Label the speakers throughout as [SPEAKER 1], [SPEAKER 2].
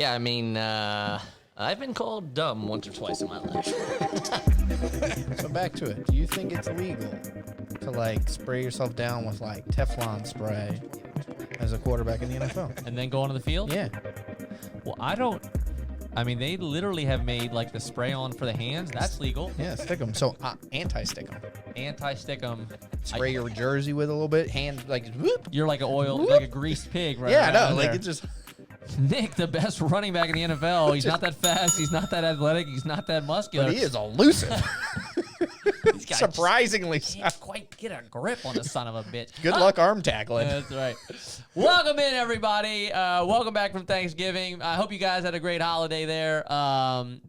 [SPEAKER 1] Yeah, I mean, I've been called dumb once or twice in my life.
[SPEAKER 2] So back to it. Do you think it's legal to like spray yourself down with like Teflon spray as a quarterback in the NFL?
[SPEAKER 3] And then go onto the field?
[SPEAKER 2] Yeah.
[SPEAKER 3] Well, I mean, they literally have made like the spray on for the hands. That's legal.
[SPEAKER 2] Yeah, stick them. So anti-stick them.
[SPEAKER 3] Anti-stick 'em.
[SPEAKER 2] Spray your jersey with a little bit. Hand like whoop.
[SPEAKER 3] You're like like a greased pig, right?
[SPEAKER 2] Yeah,
[SPEAKER 3] around
[SPEAKER 2] no, like
[SPEAKER 3] there.
[SPEAKER 2] it just.
[SPEAKER 3] Nick, the best running back in the NFL. He's not that fast. He's not that athletic. He's not that muscular.
[SPEAKER 2] But he is elusive.
[SPEAKER 3] This guy
[SPEAKER 2] Surprisingly so.
[SPEAKER 3] can't quite get a grip on the son of a bitch.
[SPEAKER 2] Good luck arm tackling.
[SPEAKER 3] That's right. Welcome in, everybody. Welcome back from Thanksgiving. I hope you guys had a great holiday there.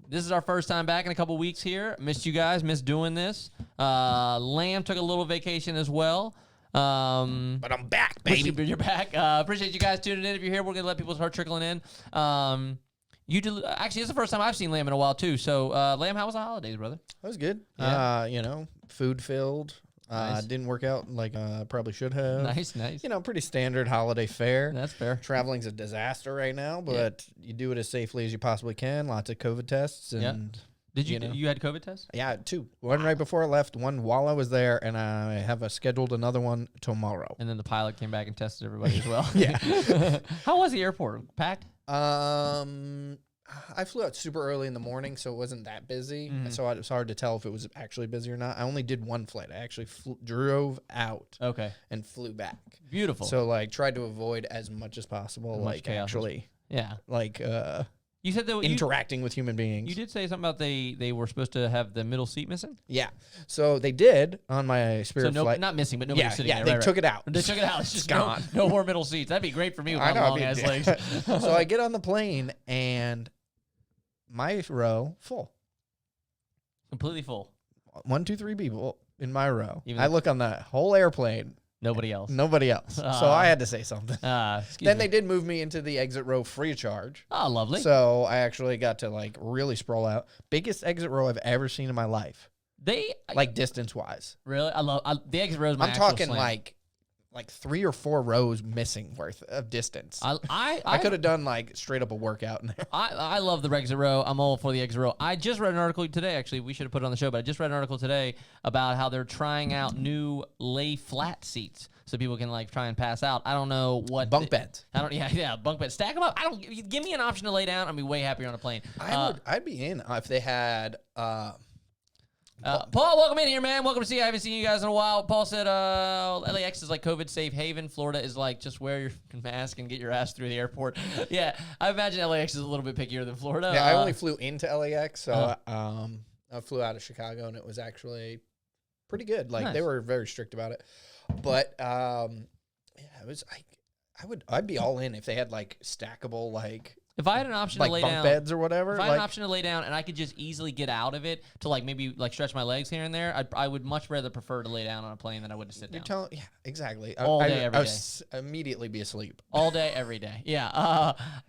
[SPEAKER 3] This is our first time back in a couple weeks here. Missed you guys. Missed doing this. Lamb took a little vacation as well.
[SPEAKER 2] But I'm back, baby.
[SPEAKER 3] You're back. Appreciate you guys tuning in. If you're here, we're going to let people start trickling in. Actually, it's the first time I've seen Lamb in a while, too. So, Lamb, how was the holidays, brother?
[SPEAKER 2] That was good.
[SPEAKER 3] Yeah.
[SPEAKER 2] Food filled.
[SPEAKER 3] Nice.
[SPEAKER 2] Didn't work out like probably should have.
[SPEAKER 3] Nice.
[SPEAKER 2] Pretty standard holiday fare.
[SPEAKER 3] That's fair.
[SPEAKER 2] Traveling's a disaster right now, but you do it as safely as you possibly can. Lots of COVID tests and
[SPEAKER 3] Did you had COVID tests?
[SPEAKER 2] yeah, 2. One right before I left, one while I was there, and I have scheduled another one tomorrow.
[SPEAKER 3] And then the pilot came back and tested everybody as well.
[SPEAKER 2] Yeah.
[SPEAKER 3] How was the airport? Packed?
[SPEAKER 2] I flew out super early in the morning, so it wasn't that busy.
[SPEAKER 3] Mhm.
[SPEAKER 2] So it was hard to tell if it was actually busy or not. I only did one flight. I actually drove out
[SPEAKER 3] Okay.
[SPEAKER 2] and flew back.
[SPEAKER 3] Beautiful.
[SPEAKER 2] So like tried to avoid as much as possible,
[SPEAKER 3] As much
[SPEAKER 2] like
[SPEAKER 3] chaos as-
[SPEAKER 2] actually
[SPEAKER 3] yeah.
[SPEAKER 2] like
[SPEAKER 3] You said that
[SPEAKER 2] interacting with human beings.
[SPEAKER 3] you did say something about they were supposed to have the middle seat missing?
[SPEAKER 2] Yeah. So they did on my Spirit
[SPEAKER 3] So
[SPEAKER 2] flight.
[SPEAKER 3] not missing, but nobody
[SPEAKER 2] yeah,
[SPEAKER 3] was sitting
[SPEAKER 2] yeah,
[SPEAKER 3] there.
[SPEAKER 2] they took it out.
[SPEAKER 3] They took it out. It's just
[SPEAKER 2] gone.
[SPEAKER 3] no more middle seats. That'd be great for me with
[SPEAKER 2] I
[SPEAKER 3] my
[SPEAKER 2] know,
[SPEAKER 3] long ass legs.
[SPEAKER 2] So I get on the plane and my row full.
[SPEAKER 3] Completely full.
[SPEAKER 2] 1, 2, 3 people in my row.
[SPEAKER 3] Even
[SPEAKER 2] I
[SPEAKER 3] the-
[SPEAKER 2] look on the whole airplane.
[SPEAKER 3] Nobody else.
[SPEAKER 2] Nobody else. So I had to say something. Then they did move me into the exit row free of charge.
[SPEAKER 3] Oh, lovely.
[SPEAKER 2] So I actually got to like really sprawl out. Biggest exit row I've ever seen in my life. Like distance wise.
[SPEAKER 3] Really? The exit row is my
[SPEAKER 2] I'm
[SPEAKER 3] actual
[SPEAKER 2] talking
[SPEAKER 3] slam.
[SPEAKER 2] like 3 or 4 rows missing worth of distance. I could have done like straight up a workout in there.
[SPEAKER 3] I love the exit row. I'm all for the exit row. I just read an article today, actually. We should have put it on the show, but I just read an article today about how they're trying out new lay flat seats so people can like try and pass out. I don't know what
[SPEAKER 2] Bunk beds.
[SPEAKER 3] Yeah, bunk beds. Stack them up. Give me an option to lay down. I'd be way happier on a plane.
[SPEAKER 2] I'd be in if they had
[SPEAKER 3] Paul, welcome in here, man. Welcome to see. I haven't seen you guys in a while. Paul said LAX is like COVID safe haven. Florida is like just wear your mask and get your ass through the airport. Yeah, I imagine LAX is a little bit pickier than Florida.
[SPEAKER 2] Yeah, I only flew into LAX, so I flew out of Chicago, and it was actually pretty good. Like
[SPEAKER 3] Nice.
[SPEAKER 2] they were very strict about it, but yeah, it was. I'd be all in if they had like stackable
[SPEAKER 3] If I had an option
[SPEAKER 2] like
[SPEAKER 3] to lay
[SPEAKER 2] bunk
[SPEAKER 3] down,
[SPEAKER 2] beds or whatever.
[SPEAKER 3] if I had an
[SPEAKER 2] like,
[SPEAKER 3] option to lay down and I could just easily get out of it to like maybe like stretch my legs here and there, I would much rather prefer to lay down on a plane than I would to sit
[SPEAKER 2] you're
[SPEAKER 3] down.
[SPEAKER 2] telling, yeah, exactly.
[SPEAKER 3] All day, every
[SPEAKER 2] I
[SPEAKER 3] day.
[SPEAKER 2] immediately be asleep.
[SPEAKER 3] All day, every day. Yeah.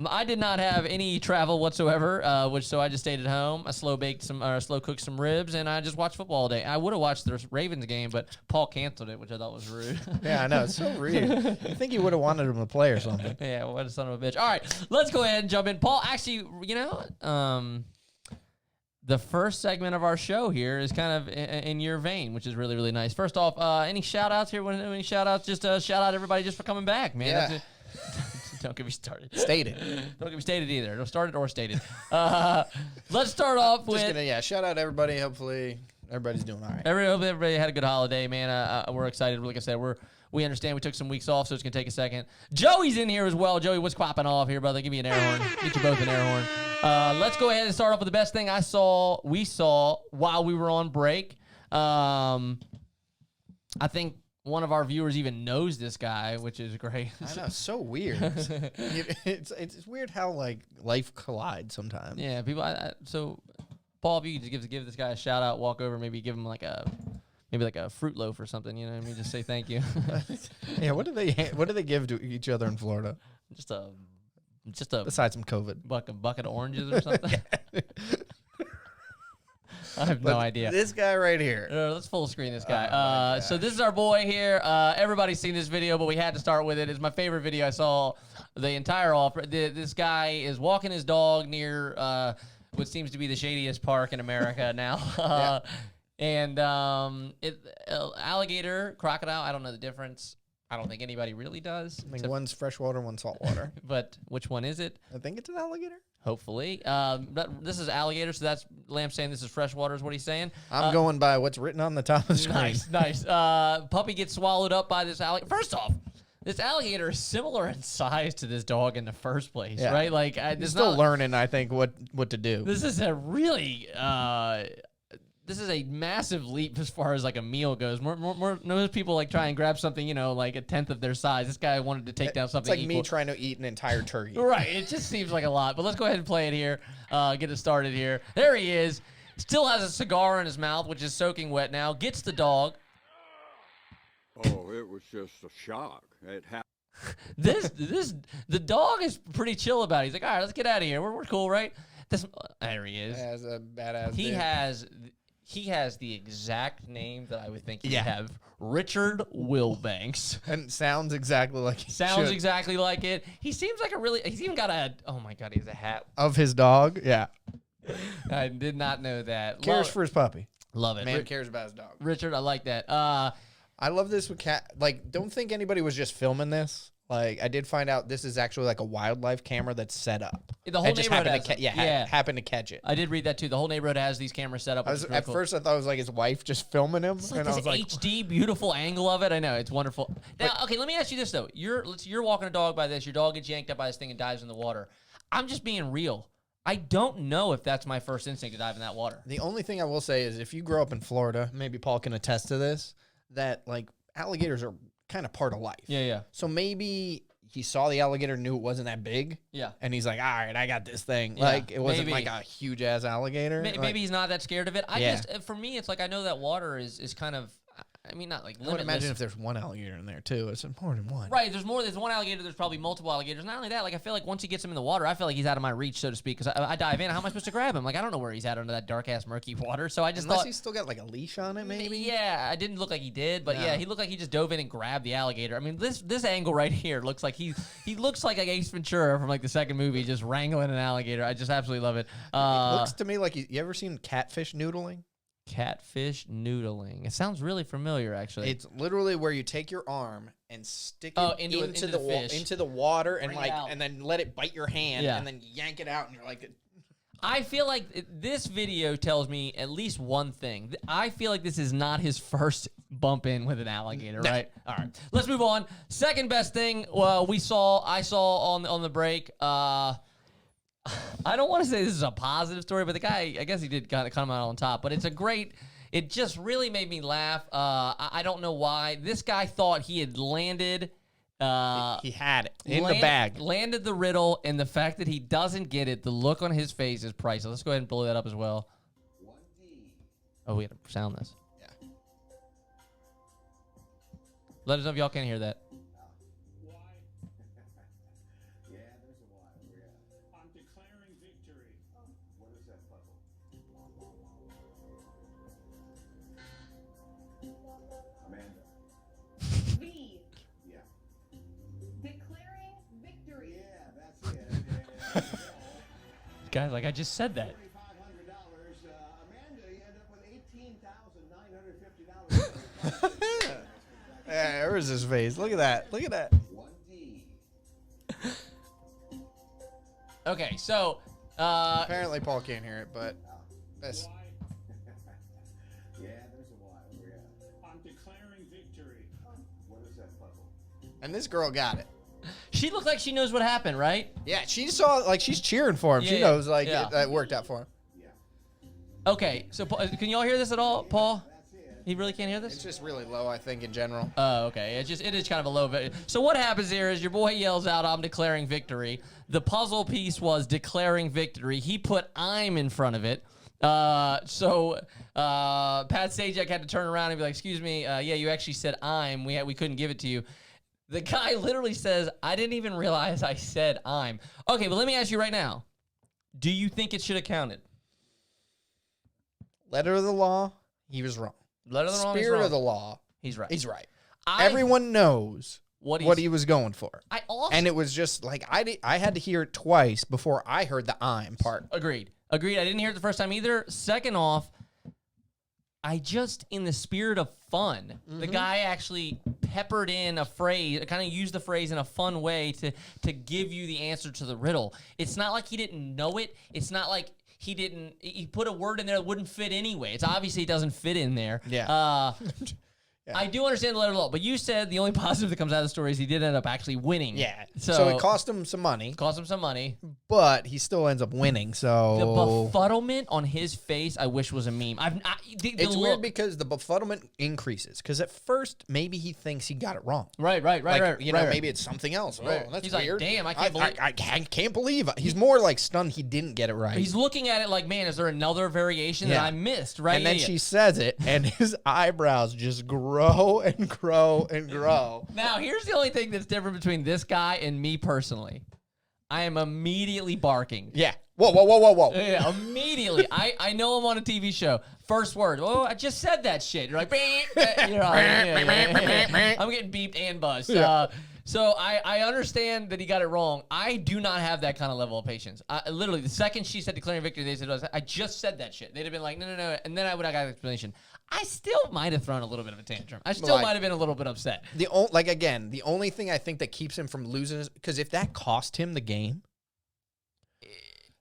[SPEAKER 3] I did not have any travel whatsoever, so I just stayed at home. I slow cooked some ribs, and I just watched football all day. I would have watched the Ravens game, but Paul canceled it, which I thought was rude.
[SPEAKER 2] Yeah, I know, it's so rude. I think you would have wanted him to play or something.
[SPEAKER 3] Yeah, what a son of a bitch. All right, let's go ahead and jump in. Paul, actually, the first segment of our show here is kind of in your vein, which is really, really nice. First off, any shout-outs here? Any shout-outs? Just shout out everybody just for coming back, man.
[SPEAKER 2] Yeah.
[SPEAKER 3] That's it. Don't get me started.
[SPEAKER 2] Stated.
[SPEAKER 3] Don't get me stated either. Don't start it or stated. Let's start off with...
[SPEAKER 2] Just gonna, shout out everybody. Hopefully everybody's doing all right.
[SPEAKER 3] Everybody had a good holiday, man. We're excited. Like I said, we understand we took some weeks off, so it's going to take a second. Joey's in here as well. Joey, what's popping off here, brother? Give me an air horn. Get you both an air horn. Let's go ahead and start off with the best thing we saw while we were on break. I think one of our viewers even knows this guy, which is great.
[SPEAKER 2] I know, it's so weird. It's weird how like life collides sometimes.
[SPEAKER 3] Yeah, people. So, Paul, if you could just give this guy a shout out, walk over, maybe give him like a fruit loaf or something. You know what I mean? Just say thank you.
[SPEAKER 2] Yeah, what do they give to each other in Florida
[SPEAKER 3] just a
[SPEAKER 2] besides some COVID?
[SPEAKER 3] bucket of oranges or something. I have no idea.
[SPEAKER 2] This guy right here.
[SPEAKER 3] Let's full screen this guy.
[SPEAKER 2] my
[SPEAKER 3] So this is our boy here. Everybody's seen this video, but we had to start with it. It's my favorite video I saw the entire offer. This guy is walking his dog near what seems to be the shadiest park in America now. And alligator, crocodile, I don't know the difference. I don't think anybody really does.
[SPEAKER 2] I think one's freshwater, one's saltwater.
[SPEAKER 3] But which one is it?
[SPEAKER 2] I think it's an alligator.
[SPEAKER 3] Hopefully. This is alligator, so that's Lamb saying this is freshwater is what he's saying.
[SPEAKER 2] I'm going by what's written on the top of the screen.
[SPEAKER 3] Nice. Puppy gets swallowed up by this alligator. First off, this alligator is similar in size to this dog in the first place,
[SPEAKER 2] Yeah.
[SPEAKER 3] right? Like,
[SPEAKER 2] He's still learning, I think, what to do.
[SPEAKER 3] This is a really, this is a massive leap as far as like a meal goes. Most people like try and grab something, you know, like a tenth of their size. This guy wanted to take down
[SPEAKER 2] It's
[SPEAKER 3] something
[SPEAKER 2] like
[SPEAKER 3] equal.
[SPEAKER 2] me trying to eat an entire turkey.
[SPEAKER 3] Right. It just seems like a lot. But let's go ahead and play it here. Get it started here. There he is. Still has a cigar in his mouth, which is soaking wet now. Gets the dog.
[SPEAKER 4] Oh, it was just a shock. It happened.
[SPEAKER 3] The dog is pretty chill about it. He's like, all right, let's get out of here. We're cool, right? There he is.
[SPEAKER 2] As a badass.
[SPEAKER 3] He
[SPEAKER 2] dude.
[SPEAKER 3] has the exact name that I would think he'd
[SPEAKER 2] Yeah.
[SPEAKER 3] have. Richard Wilbanks.
[SPEAKER 2] And sounds exactly like he
[SPEAKER 3] Sounds
[SPEAKER 2] should.
[SPEAKER 3] exactly like it. He seems like he's even got oh my God, he has a hat.
[SPEAKER 2] Of his dog. Yeah.
[SPEAKER 3] I did not know that.
[SPEAKER 2] Cares
[SPEAKER 3] Love,
[SPEAKER 2] for his puppy.
[SPEAKER 3] love it.
[SPEAKER 2] Man cares about his dog.
[SPEAKER 3] Richard, I like that.
[SPEAKER 2] I love this with cat. Like, don't think anybody was just filming this. Like, I did find out this is actually like a wildlife camera that's set up.
[SPEAKER 3] The whole
[SPEAKER 2] It just
[SPEAKER 3] neighborhood
[SPEAKER 2] happened
[SPEAKER 3] has
[SPEAKER 2] to
[SPEAKER 3] them.
[SPEAKER 2] happened to catch it.
[SPEAKER 3] I did read that too. The whole neighborhood has these cameras set up.
[SPEAKER 2] I was, at first, I thought it was like his wife just filming him,
[SPEAKER 3] It's like
[SPEAKER 2] and I
[SPEAKER 3] this
[SPEAKER 2] was like,
[SPEAKER 3] HD beautiful angle of it. I know it's wonderful. Now, okay, let me ask you this though: you're walking a dog by this. Your dog gets yanked up by this thing and dives in the water. I'm just being real. I don't know if that's my first instinct to dive in that water.
[SPEAKER 2] the only thing I will say is if you grow up in Florida, maybe Paul can attest to this, that like alligators are kind of part of life.
[SPEAKER 3] Yeah.
[SPEAKER 2] So maybe he saw the alligator, knew it wasn't that big,
[SPEAKER 3] Yeah.
[SPEAKER 2] and he's like, all right, I got this thing.
[SPEAKER 3] Yeah,
[SPEAKER 2] Like, it wasn't
[SPEAKER 3] maybe.
[SPEAKER 2] like a huge ass alligator.
[SPEAKER 3] Maybe
[SPEAKER 2] Like,
[SPEAKER 3] he's not that scared of it.
[SPEAKER 2] Yeah.
[SPEAKER 3] For me, it's like I know that water is kind of, I mean, not like
[SPEAKER 2] I would
[SPEAKER 3] limitless.
[SPEAKER 2] imagine if there's one alligator in there too. It's more than one.
[SPEAKER 3] Right, there's one alligator, there's probably multiple alligators. Not only that, like I feel like once he gets him in the water, I feel like he's out of my reach, so to speak, because I dive in. How am I supposed to grab him? Like, I don't know where he's at under that dark-ass murky water, so I just
[SPEAKER 2] Unless
[SPEAKER 3] thought...
[SPEAKER 2] he's still got like a leash on it, maybe.
[SPEAKER 3] Yeah, I didn't look like he did, but
[SPEAKER 2] No.
[SPEAKER 3] yeah, he looked like he just dove in and grabbed the alligator. I mean, this angle right here looks like he looks like Ace Ventura from like the second movie, just wrangling an alligator. I just absolutely love it.
[SPEAKER 2] It looks to me like you ever seen catfish noodling?
[SPEAKER 3] Catfish noodling. It sounds really familiar, actually.
[SPEAKER 2] It's literally where you take your arm and stick it
[SPEAKER 3] Oh, into the fish.
[SPEAKER 2] into the water and
[SPEAKER 3] Bring it out.
[SPEAKER 2] and then let it bite your hand
[SPEAKER 3] Yeah.
[SPEAKER 2] and then yank it out and you're like,
[SPEAKER 3] I feel like this video tells me at least one thing. I feel like this is not his first bump in with an alligator, right? All right, let's move on. Second best thing I saw on the break. I don't want to say this is a positive story, but the guy, I guess he did kind of come out on top. But it just really made me laugh. I don't know why. This guy thought he had landed.
[SPEAKER 2] he had it in the bag.
[SPEAKER 3] Landed the riddle, and the fact that he doesn't get it, the look on his face is priceless. Let's go ahead and blow that up as well. Oh, we got to sound this.
[SPEAKER 2] Yeah.
[SPEAKER 3] Let us know if y'all can hear that.
[SPEAKER 5] I'm declaring victory. What is that puzzle?
[SPEAKER 4] Amanda.
[SPEAKER 6] V.
[SPEAKER 4] Yeah.
[SPEAKER 6] Declaring victory.
[SPEAKER 4] Yeah, that's it.
[SPEAKER 3] Guys, like I just said that.
[SPEAKER 4] $3,500. Amanda, you end up with $18,950.
[SPEAKER 2] Yeah, there was his face. Look at that. Look at that.
[SPEAKER 4] 1D.
[SPEAKER 3] Okay, so
[SPEAKER 2] Apparently Paul can't hear it, but that's
[SPEAKER 4] Yeah, there's a Y. Where at?
[SPEAKER 5] I'm declaring victory.
[SPEAKER 4] What is that puzzle?
[SPEAKER 2] and this girl got it.
[SPEAKER 3] she looked like she knows what happened, right?
[SPEAKER 2] Yeah, she saw like she's cheering for him. She
[SPEAKER 3] Yeah,
[SPEAKER 2] knows like
[SPEAKER 3] yeah.
[SPEAKER 2] it worked out for him.
[SPEAKER 4] Yeah.
[SPEAKER 3] Okay, so can y'all hear this at all, Paul? He really can't hear
[SPEAKER 2] It's
[SPEAKER 3] this?
[SPEAKER 2] just really low, I think, in general.
[SPEAKER 3] Oh, okay. It is kind of a low bit. So what happens here is your boy yells out, "I'm declaring victory." The puzzle piece was declaring victory. He put "I'm" in front of it. So Pat Sajak had to turn around and be like, "Excuse me, yeah, you actually said I'm. We couldn't give it to you." The guy literally says, "I didn't even realize I said I'm." Okay, but let me ask you right now. Do you think it should have counted?
[SPEAKER 2] Letter of the law, he was wrong.
[SPEAKER 3] Letter of the wrong is
[SPEAKER 2] Spirit
[SPEAKER 3] wrong.
[SPEAKER 2] of the law,
[SPEAKER 3] He's right.
[SPEAKER 2] he's right.
[SPEAKER 3] I-
[SPEAKER 2] Everyone knows
[SPEAKER 3] what
[SPEAKER 2] what he was going for.
[SPEAKER 3] I also
[SPEAKER 2] And it was just like I had to hear it twice before I heard the I'm part.
[SPEAKER 3] Agreed. I didn't hear it the first time either. Second off, I just, in the spirit of fun, the guy actually peppered in a phrase, kind of used the phrase in a fun way to give you the answer to the riddle. It's not like he didn't know it. It's not like he put a word in there that wouldn't fit anyway. It's obviously it doesn't fit in there.
[SPEAKER 2] Yeah.
[SPEAKER 3] I do understand the letter of the law, but you said the only positive that comes out of the story is he did end up actually winning.
[SPEAKER 2] Yeah.
[SPEAKER 3] So,
[SPEAKER 2] So it cost him some money,
[SPEAKER 3] cost him some money.
[SPEAKER 2] but he still ends up winning.
[SPEAKER 3] The
[SPEAKER 2] So
[SPEAKER 3] befuddlement on his face, I wish was a meme. The
[SPEAKER 2] it's
[SPEAKER 3] look.
[SPEAKER 2] weird because the befuddlement increases. Because at first, maybe he thinks he got it wrong.
[SPEAKER 3] Right.
[SPEAKER 2] Like, you know,
[SPEAKER 3] right.
[SPEAKER 2] maybe it's something else.
[SPEAKER 3] Right.
[SPEAKER 2] Oh, that's
[SPEAKER 3] He's like,
[SPEAKER 2] weird.
[SPEAKER 3] "Damn, I can't believe-"
[SPEAKER 2] I can't believe it. He's more like stunned he didn't get it right.
[SPEAKER 3] He's looking at it like, man, is there another variation that
[SPEAKER 2] Yeah.
[SPEAKER 3] I missed? Right.
[SPEAKER 2] and then
[SPEAKER 3] Yeah,
[SPEAKER 2] she
[SPEAKER 3] yeah.
[SPEAKER 2] says it, and his eyebrows just grow and grow and grow.
[SPEAKER 3] Now, here's the only thing that's different between this guy and me personally. I am immediately barking.
[SPEAKER 2] Yeah. Whoa.
[SPEAKER 3] Yeah, immediately. I know I'm on a TV show. First word. Oh, I just said that shit. You're like, beep. You're like, yeah. I'm getting beeped and buzzed. So I understand that he got it wrong. I do not have that kind of level of patience. Literally, the second she said declaring victory, they said, I just said that shit. They'd have been like, no. And then I would have got an explanation. I still might have thrown a little bit of a tantrum. I still
[SPEAKER 2] Like-
[SPEAKER 3] might have been a little bit upset.
[SPEAKER 2] The only thing I think that keeps him from losing is because if that cost him the game,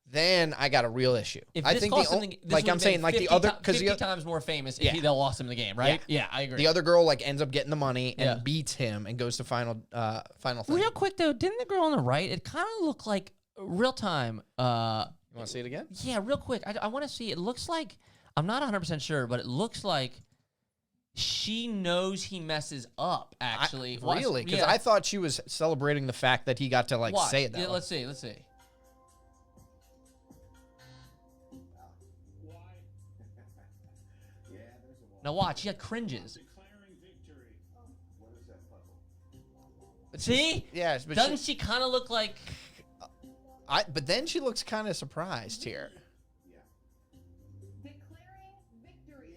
[SPEAKER 2] then I got a real issue.
[SPEAKER 3] If
[SPEAKER 2] I
[SPEAKER 3] this
[SPEAKER 2] think
[SPEAKER 3] cost
[SPEAKER 2] the
[SPEAKER 3] him
[SPEAKER 2] only,
[SPEAKER 3] this
[SPEAKER 2] like
[SPEAKER 3] would've
[SPEAKER 2] I'm saying,
[SPEAKER 3] been
[SPEAKER 2] like the
[SPEAKER 3] 50
[SPEAKER 2] other
[SPEAKER 3] ti-
[SPEAKER 2] because
[SPEAKER 3] 50 times more famous if
[SPEAKER 2] Yeah.
[SPEAKER 3] they lost him the game, right? Yeah, I agree.
[SPEAKER 2] the other girl like ends up getting the money and
[SPEAKER 3] Yeah.
[SPEAKER 2] beats him and goes to final thing.
[SPEAKER 3] Real quick though, didn't the girl on the right? It kind of looked like real time.
[SPEAKER 2] You want to see it again?
[SPEAKER 3] Yeah, real quick. I want to see. It looks like I'm not 100% sure, but it looks like she knows he messes up. Actually, Watch-
[SPEAKER 2] Really? Because
[SPEAKER 3] yeah.
[SPEAKER 2] I thought she was celebrating the fact that he got to like
[SPEAKER 3] Watch.
[SPEAKER 2] say it that
[SPEAKER 3] Yeah,
[SPEAKER 2] way.
[SPEAKER 3] let's see.
[SPEAKER 5] Why?
[SPEAKER 3] Now watch. She cringes.
[SPEAKER 5] Declaring victory.
[SPEAKER 3] See?
[SPEAKER 2] Yes, but
[SPEAKER 3] Doesn't she kind of look like?
[SPEAKER 2] but then she looks kind of surprised here.
[SPEAKER 6] Declaring victory.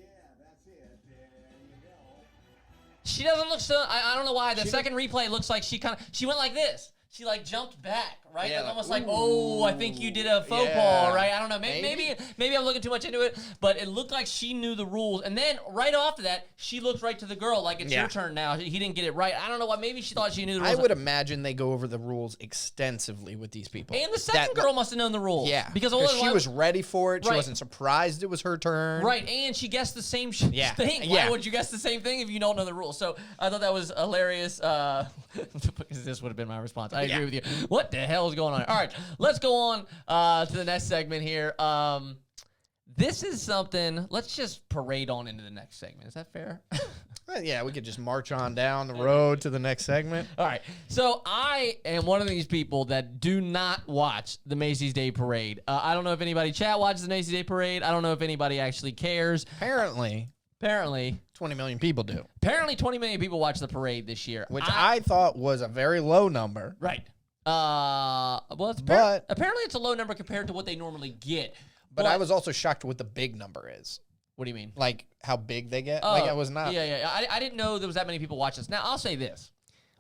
[SPEAKER 3] She doesn't look so. I don't know why. The second replay looks like she went like this. She like jumped back, right?
[SPEAKER 2] Yeah,
[SPEAKER 3] Like
[SPEAKER 2] like,
[SPEAKER 3] almost like, oh, I think you did a faux
[SPEAKER 2] Yeah.
[SPEAKER 3] pas, right? I don't know.
[SPEAKER 2] Maybe.
[SPEAKER 3] Maybe I'm looking too much into it, but it looked like she knew the rules. And then right after that, she looked right to the girl like it's
[SPEAKER 2] Yeah.
[SPEAKER 3] your turn now. He didn't get it right. I don't know why. Maybe she thought she knew the
[SPEAKER 2] I
[SPEAKER 3] rules.
[SPEAKER 2] would imagine they go over the rules extensively with these people.
[SPEAKER 3] And the second girl must have known the rules.
[SPEAKER 2] Yeah,
[SPEAKER 3] because
[SPEAKER 2] she was ready for it. She
[SPEAKER 3] Right.
[SPEAKER 2] wasn't surprised it was her turn.
[SPEAKER 3] Right, and she guessed the same
[SPEAKER 2] Yeah.
[SPEAKER 3] thing. Why
[SPEAKER 2] Yeah.
[SPEAKER 3] would you guess the same thing if you don't know the rules? So I thought that was hilarious. Because this would have been my response. I agree with you. What the hell is going on here? All right, let's go on to the next segment here. This is something. Let's just parade on into the next segment. Is that fair?
[SPEAKER 2] Yeah, we could just march on down the road to the next segment.
[SPEAKER 3] All right. So I am one of these people that do not watch the Macy's Day Parade. I don't know if anybody chat watches the Macy's Day Parade. I don't know if anybody actually cares.
[SPEAKER 2] Apparently,
[SPEAKER 3] Apparently
[SPEAKER 2] 20 million people do,
[SPEAKER 3] 20 million people watch the parade this year.
[SPEAKER 2] which I thought was a very low number.
[SPEAKER 3] Right. Well,
[SPEAKER 2] But-
[SPEAKER 3] apparently it's a low number compared to what they normally get.
[SPEAKER 2] But I was also shocked what the big number is.
[SPEAKER 3] What do you mean?
[SPEAKER 2] Like how big they get. Like I was not.
[SPEAKER 3] Yeah. I didn't know there was that many people watch this. Now I'll say this: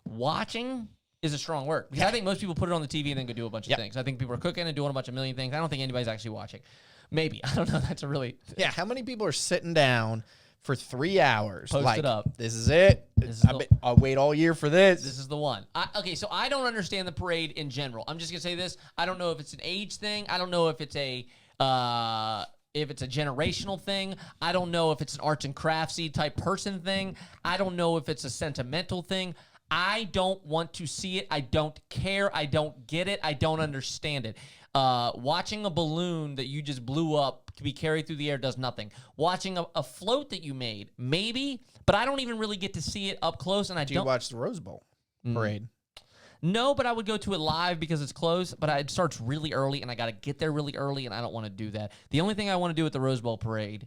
[SPEAKER 3] watching is a strong word because I think most people put it on the TV and then go do a bunch of
[SPEAKER 2] Yep.
[SPEAKER 3] things. I think people are cooking and doing a bunch of million things. I don't think anybody's actually watching. Maybe I don't know. That's a really
[SPEAKER 2] Yeah, how many people are sitting down for 3 hours?
[SPEAKER 3] Posted
[SPEAKER 2] like,
[SPEAKER 3] up.
[SPEAKER 2] This is it.
[SPEAKER 3] This is
[SPEAKER 2] I'll wait all year for this.
[SPEAKER 3] This is the one. Okay, so I don't understand the parade in general. I'm just gonna say this. I don't know if it's an age thing. I don't know if it's a generational thing. I don't know if it's an arts and craftsy type person thing. I don't know if it's a sentimental thing. I don't want to see it. I don't care. I don't get it. I don't understand it. Watching a balloon that you just blew up to be carried through the air does nothing. Watching a float that you made, maybe, but I don't even really get to see it up close, and I
[SPEAKER 2] Do you
[SPEAKER 3] don't.
[SPEAKER 2] watch the Rose Bowl parade?
[SPEAKER 3] No, but I would go to it live because it's close, but it starts really early, and I got to get there really early, and I don't want to do that. The only thing I want to do at the Rose Bowl parade,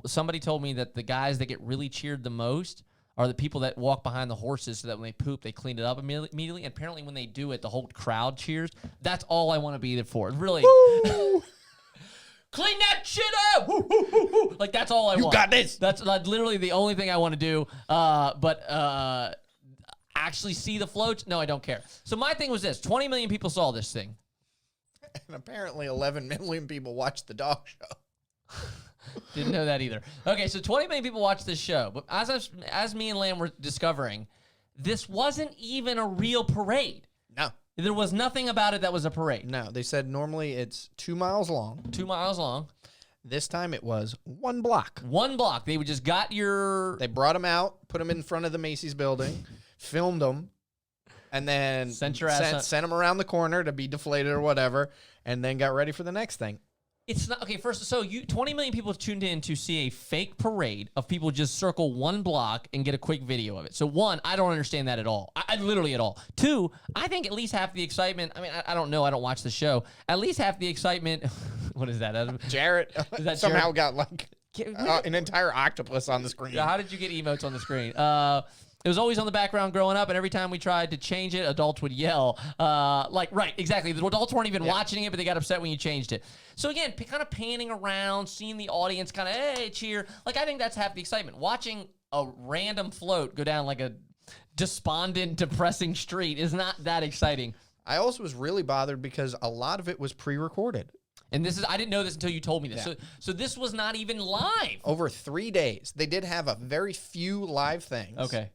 [SPEAKER 3] somebody told me that the guys that get really cheered the most are the people that walk behind the horses so that when they poop, they clean it up immediately. And apparently when they do it, the whole crowd cheers. That's all I want to be there for. Really. clean that shit up. Woo, woo, woo, woo. Like that's all I want.
[SPEAKER 2] You got this.
[SPEAKER 3] That's like, literally the only thing I want to do. But actually see the floats? No, I don't care. So my thing was this: 20 million people saw this thing.
[SPEAKER 2] And apparently 11 million people watched the dog show.
[SPEAKER 3] Didn't know that either. Okay, so 20 million people watched this show, but as me and Lamb were discovering, this wasn't even a real parade.
[SPEAKER 2] No.
[SPEAKER 3] There was nothing about it that was a parade.
[SPEAKER 2] No, they said normally it's 2 miles long.
[SPEAKER 3] 2 miles long.
[SPEAKER 2] This time it was 1 block.
[SPEAKER 3] 1 block. They would just got your...
[SPEAKER 2] They brought them out, put them in front of the Macy's building, filmed them, and then
[SPEAKER 3] Sent your ass up.
[SPEAKER 2] sent them around the corner to be deflated or whatever, and then got ready for the next thing.
[SPEAKER 3] It's not... Okay, first, so 20 million people tuned in to see a fake parade of people just circle 1 block and get a quick video of it. So 1, I don't understand that at all. I literally at all. 2, I think at least half the excitement... I mean, I don't know. I don't watch the show. At least half the excitement... What is that?
[SPEAKER 2] Jarrett
[SPEAKER 3] that
[SPEAKER 2] somehow
[SPEAKER 3] Jarrett?
[SPEAKER 2] got like an entire octopus on the screen.
[SPEAKER 3] Yeah, how did you get emotes on the screen? It was always on the background growing up, and every time we tried to change it, adults would yell. Right, exactly. The adults weren't even watching it, but they got upset when you changed it. So again, kind of panning around, seeing the audience kind of, hey, cheer. Like, I think that's half the excitement. Watching a random float go down like a despondent, depressing street is not that exciting.
[SPEAKER 2] I also was really bothered because a lot of it was pre-recorded.
[SPEAKER 3] And this is, I didn't know this until you told me this.
[SPEAKER 2] Yeah.
[SPEAKER 3] So this was not even live.
[SPEAKER 2] Over 3 days. They did have a very few live things.
[SPEAKER 3] Okay.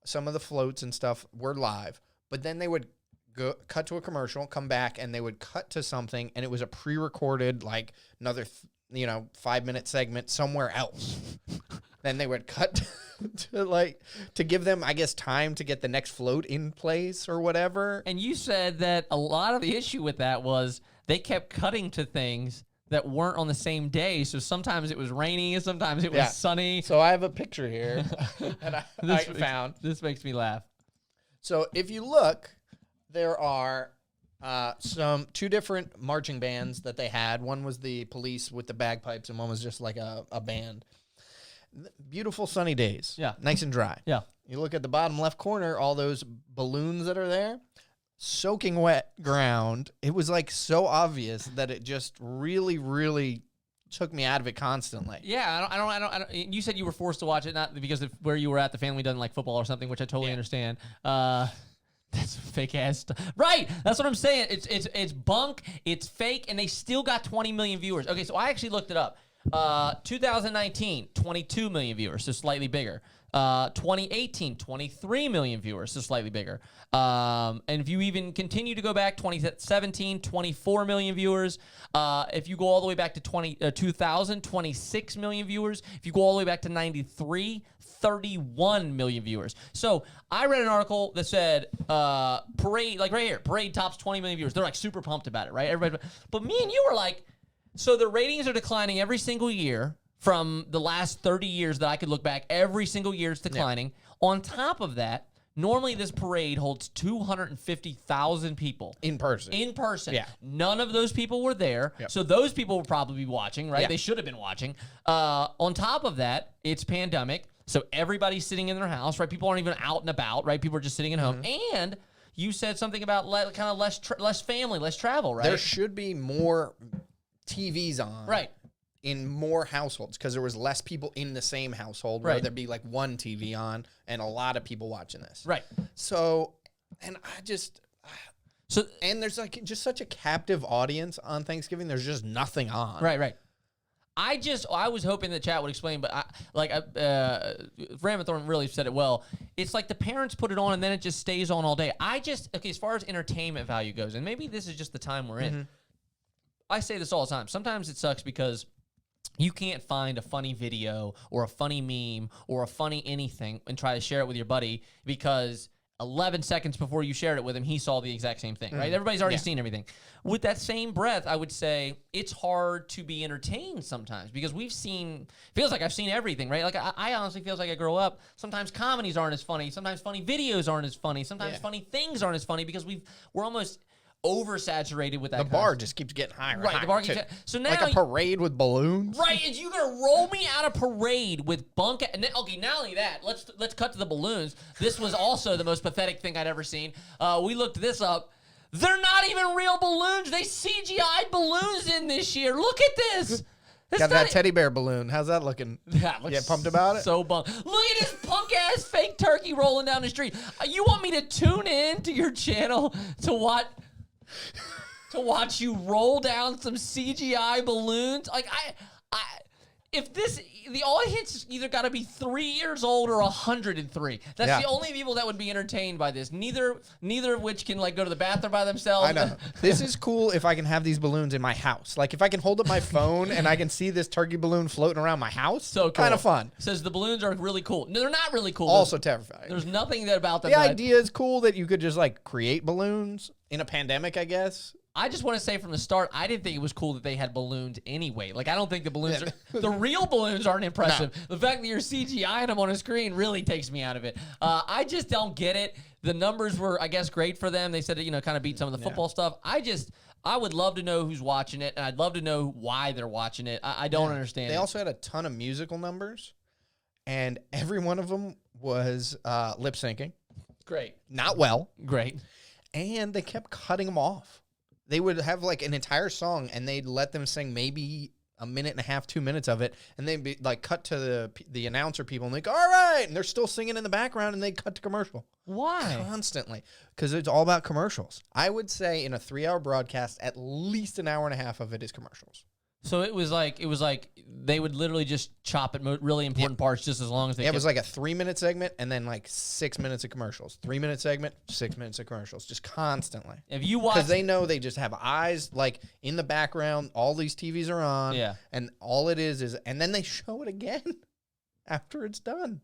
[SPEAKER 2] Some of the floats and stuff were live, but then they would cut to a commercial, come back, and they would cut to something, and it was a pre-recorded, like, another, 5-minute segment somewhere else. Then they would cut to give them, I guess, time to get the next float in place or whatever.
[SPEAKER 3] And you said that a lot of the issue with that was they kept cutting to things that weren't on the same day. So sometimes it was rainy and sometimes it was sunny.
[SPEAKER 2] So I have a picture here that I found.
[SPEAKER 3] This makes me laugh.
[SPEAKER 2] So if you look, there are two different marching bands that they had. One was the police with the bagpipes, and one was just like a band. Beautiful sunny days.
[SPEAKER 3] Yeah.
[SPEAKER 2] Nice and dry.
[SPEAKER 3] Yeah.
[SPEAKER 2] You look at the bottom left corner, all those balloons that are there, soaking wet ground. It was like so obvious that it just really, really took me out of it constantly.
[SPEAKER 3] Yeah, I don't. You said you were forced to watch it, not because of where you were at. The family doesn't like football or something, which I totally understand. That's fake ass stuff. Right. That's what I'm saying. It's bunk. It's fake, and they still got 20 million viewers. Okay, so I actually looked it up. 2019, 22 million viewers, so slightly bigger. 2018, 23 million viewers, so slightly bigger. And if you even continue to go back, 2017, 24 million viewers. If you go all the way back to 2000, 26 million viewers. If you go all the way back to 93, 31 million viewers. So I read an article that said parade, like right here, parade tops 20 million viewers. They're like super pumped about it, right? Everybody, but me and you were like, so the ratings are declining every single year from the last 30 years that I could look back. Every single year it's declining. Yeah. On top of that, normally this parade holds 250,000 people.
[SPEAKER 2] In person.
[SPEAKER 3] Yeah. None of those people were there. Yep. So those people would probably be watching, right? Yeah. They should have been watching. On top of that, it's pandemic. So everybody's sitting in their house, right? People aren't even out and about, right? People are just sitting at home. And you said something about kind of less family, less travel, right?
[SPEAKER 2] There should be more TVs on.
[SPEAKER 3] Right.
[SPEAKER 2] In more households, because there was less people in the same household where there'd be like one TV on and a lot of people watching this.
[SPEAKER 3] Right.
[SPEAKER 2] So, and and there's like just such a captive audience on Thanksgiving. There's just nothing on.
[SPEAKER 3] Right. I was hoping that chat would explain, but Ramathorn really said it well. It's like the parents put it on and then it just stays on all day. As far as entertainment value goes, and maybe this is just the time we're in. I say this all the time. Sometimes it sucks because you can't find a funny video or a funny meme or a funny anything and try to share it with your buddy because 11 seconds before you shared it with him, he saw the exact same thing, right? Everybody's already seen everything. With that same breath, I would say it's hard to be entertained sometimes because feels like I've seen everything, right? Like I honestly feels like I grow up. Sometimes comedies aren't as funny. Sometimes funny videos aren't as funny. Sometimes funny things aren't as funny because we're almost oversaturated with that.
[SPEAKER 2] The bar just keeps getting higher.
[SPEAKER 3] Right, the bar keeps so now
[SPEAKER 2] like a parade with balloons.
[SPEAKER 3] Right, and you're gonna roll me out a parade with bunk. And then, okay, not only that, let's cut to the balloons. This was also the most pathetic thing I'd ever seen. We looked this up. They're not even real balloons. They CGI'd balloons in this year. Look at this. It's
[SPEAKER 2] Got
[SPEAKER 3] not
[SPEAKER 2] that teddy bear balloon. How's that looking?
[SPEAKER 3] That looks
[SPEAKER 2] Yeah, pumped about it?
[SPEAKER 3] So bummed. Look at this punk ass fake turkey rolling down the street. You want me to tune in to your channel to watch you roll down some CGI balloons? Like if this, the audience either got to be 3 years old or 103. That's
[SPEAKER 2] Yeah.
[SPEAKER 3] the only people that would be entertained by this. Neither of which can like go to the bathroom by themselves.
[SPEAKER 2] I know. This is cool if I can have these balloons in my house. Like if I can hold up my phone and I can see this turkey balloon floating around my house.
[SPEAKER 3] So cool.
[SPEAKER 2] Kind of fun.
[SPEAKER 3] Says the balloons are really cool. No, they're not really cool.
[SPEAKER 2] Also terrifying.
[SPEAKER 3] There's nothing that about them.
[SPEAKER 2] The
[SPEAKER 3] that
[SPEAKER 2] idea is cool that you could just like create balloons in a pandemic, I guess.
[SPEAKER 3] I just want to say from the start, I didn't think it was cool that they had balloons anyway. Like, I don't think the balloons the real balloons aren't impressive. No. The fact that you're CGIing them on a screen really takes me out of it. I just don't get it. The numbers were, I guess, great for them. They said it, kind of beat some of the football stuff. I would love to know who's watching it, and I'd love to know why they're watching it. I don't understand.
[SPEAKER 2] They also had a ton of musical numbers, and every one of them was lip syncing.
[SPEAKER 3] Great.
[SPEAKER 2] Not well.
[SPEAKER 3] Great.
[SPEAKER 2] And they kept cutting them off. They would have like an entire song and they'd let them sing maybe a minute and a half, 2 minutes of it. And they'd be like cut to the announcer people and like, all right. And they're still singing in the background and they cut to commercial.
[SPEAKER 3] Why?
[SPEAKER 2] Constantly. Because it's all about commercials. I would say in a 3-hour broadcast, at least an hour and a half of it is commercials.
[SPEAKER 3] So it was like they would literally just chop it really important parts just as long as they
[SPEAKER 2] It was like a 3-minute segment and then like 6 minutes of commercials. 3-minute segment, 6 minutes of commercials, just constantly.
[SPEAKER 3] If you watch,
[SPEAKER 2] Because they know they just have eyes like in the background. All these TVs are on.
[SPEAKER 3] Yeah.
[SPEAKER 2] And all it is, and then they show it again after it's done.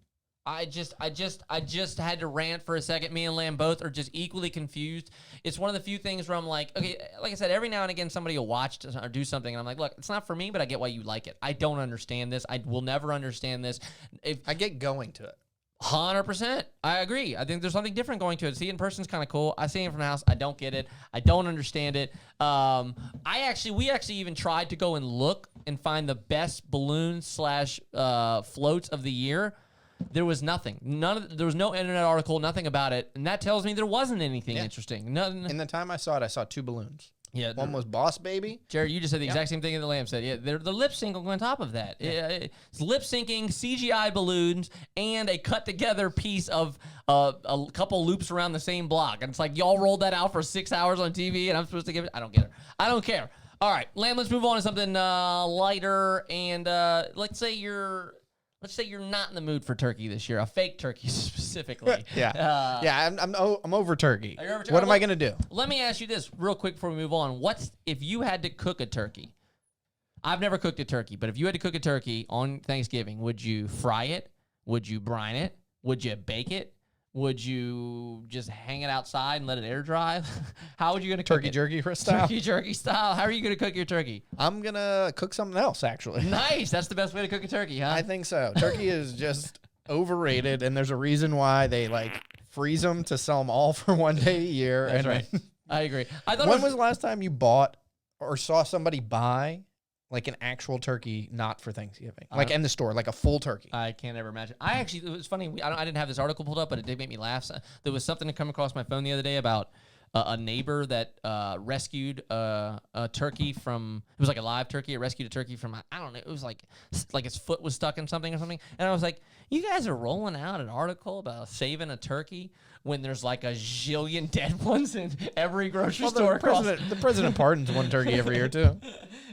[SPEAKER 3] I just had to rant for a second. Me and Lamb both are just equally confused. It's one of the few things where I'm like, okay, like I said, every now and again somebody will watch or do something, and I'm like, look, it's not for me, but I get why you like it. I don't understand this. I will never understand this. If
[SPEAKER 2] I get going to it.
[SPEAKER 3] 100%, I agree. I think there's something different going to it. See it in person's kind of cool. I see it from the house. I don't get it. I don't understand it. We actually even tried to go and look and find the best balloons / floats of the year. There was nothing. There was no internet article, nothing about it, and that tells me there wasn't anything interesting. Nothing.
[SPEAKER 2] In the time I saw it, I saw 2 balloons.
[SPEAKER 3] Yeah,
[SPEAKER 2] One was Boss Baby.
[SPEAKER 3] Jared, you just said the exact same thing that the Lamb said. Yeah, the lip sync on top of that. It's lip syncing, CGI balloons, and a cut together piece of a couple loops around the same block. And it's like y'all rolled that out for 6 hours on TV, and I'm supposed to give it. I don't get it. I don't care. All right, Lamb. Let's move on to something lighter. And let's say you're not in the mood for turkey this year, a fake turkey specifically.
[SPEAKER 2] I'm over turkey.
[SPEAKER 3] Are you over turkey?
[SPEAKER 2] What am I going to do?
[SPEAKER 3] Let me ask you this real quick before we move on. What's if you had to cook a turkey? I've never cooked a turkey, but if you had to cook a turkey on Thanksgiving, would you fry it? Would you brine it? Would you bake it? Would you just hang it outside and let it air dry? How would you going to cook
[SPEAKER 2] Turkey
[SPEAKER 3] it?
[SPEAKER 2] jerky style?
[SPEAKER 3] Turkey jerky style. How are you going to cook your turkey?
[SPEAKER 2] I'm going to cook something else, actually.
[SPEAKER 3] Nice. That's the best way to cook a turkey, huh?
[SPEAKER 2] I think so. Turkey is just overrated, and there's a reason why they like freeze them to sell them all for one day a year.
[SPEAKER 3] That's
[SPEAKER 2] and
[SPEAKER 3] right. I agree. I thought
[SPEAKER 2] when was the last time you bought or saw somebody buy like an actual turkey not for Thanksgiving, like in the store, like a full turkey?
[SPEAKER 3] I can't ever imagine. It was funny. I didn't have this article pulled up, but it did make me laugh. There was something to come across my phone the other day about a neighbor that rescued a turkey from. It was like a live turkey. It rescued a turkey from. I don't know. It was like its foot was stuck in something or something. And I was like, you guys are rolling out an article about saving a turkey when there's like a zillion dead ones in every grocery store.
[SPEAKER 2] The president pardons one turkey every year too.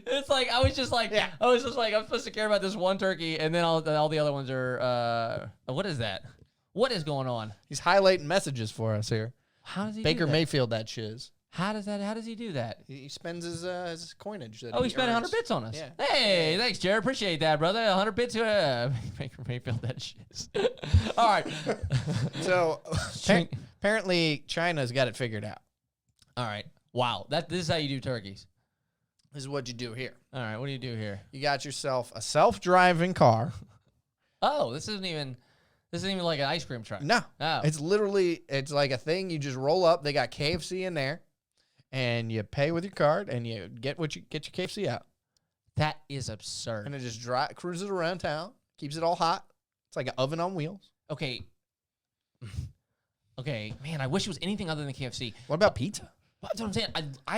[SPEAKER 3] It's like I was just like I'm supposed to care about this one turkey, and then all the other ones are. What is that? What is going on?
[SPEAKER 2] He's highlighting messages for us here.
[SPEAKER 3] How does he
[SPEAKER 2] Baker
[SPEAKER 3] do that?
[SPEAKER 2] Mayfield that shiz.
[SPEAKER 3] How does he do that?
[SPEAKER 2] He spends his coinage. That
[SPEAKER 3] He spent 100
[SPEAKER 2] earns.
[SPEAKER 3] bits on us.
[SPEAKER 2] Yeah.
[SPEAKER 3] Hey, thanks, Jared. Appreciate that, brother. 100 bits. Baker Mayfield that shit. All right.
[SPEAKER 2] So apparently China's got it figured out.
[SPEAKER 3] All right. Wow. This is how you do turkeys.
[SPEAKER 2] This is what you do here.
[SPEAKER 3] All right. What do you do here?
[SPEAKER 2] You got yourself a self-driving car.
[SPEAKER 3] Oh, this isn't even like an ice cream truck.
[SPEAKER 2] No.
[SPEAKER 3] Oh.
[SPEAKER 2] It's like a thing you just roll up. They got KFC in there, and you pay with your card, and you get your KFC out.
[SPEAKER 3] That is absurd.
[SPEAKER 2] And it just cruises around town, keeps it all hot. It's like an oven on wheels.
[SPEAKER 3] Okay. Okay, man, I wish it was anything other than KFC.
[SPEAKER 2] What about pizza?
[SPEAKER 3] That's what I'm saying.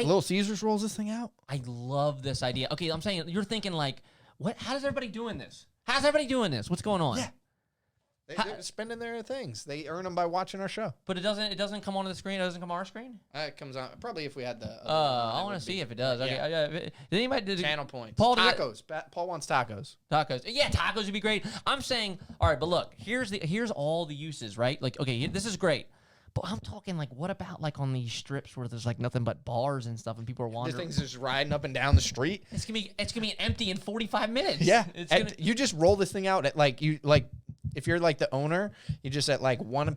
[SPEAKER 2] Little Caesars rolls this thing out.
[SPEAKER 3] I love this idea. Okay, I'm saying you're thinking like, what? How's everybody doing this? How's everybody doing this? What's going on?
[SPEAKER 2] Yeah. They're spending their things. They earn them by watching our show.
[SPEAKER 3] But it doesn't come onto the screen. It doesn't come on our screen.
[SPEAKER 2] It comes out probably if we had the.
[SPEAKER 3] I want to see if it does. Okay. Did anybody
[SPEAKER 2] Channel points.
[SPEAKER 3] Paul,
[SPEAKER 2] Tacos. Paul wants tacos.
[SPEAKER 3] Tacos. Yeah, tacos would be great. I'm saying, all right, but look, here's all the uses, right? Like, okay, this is great. But I'm talking like, what about like on these strips where there's like nothing but bars and stuff and people are
[SPEAKER 2] This
[SPEAKER 3] wandering?
[SPEAKER 2] thing's just riding up and down the street.
[SPEAKER 3] It's gonna be empty in 45 minutes.
[SPEAKER 2] Yeah.
[SPEAKER 3] It's
[SPEAKER 2] You just roll this thing out at if you're like the owner, you just at like 1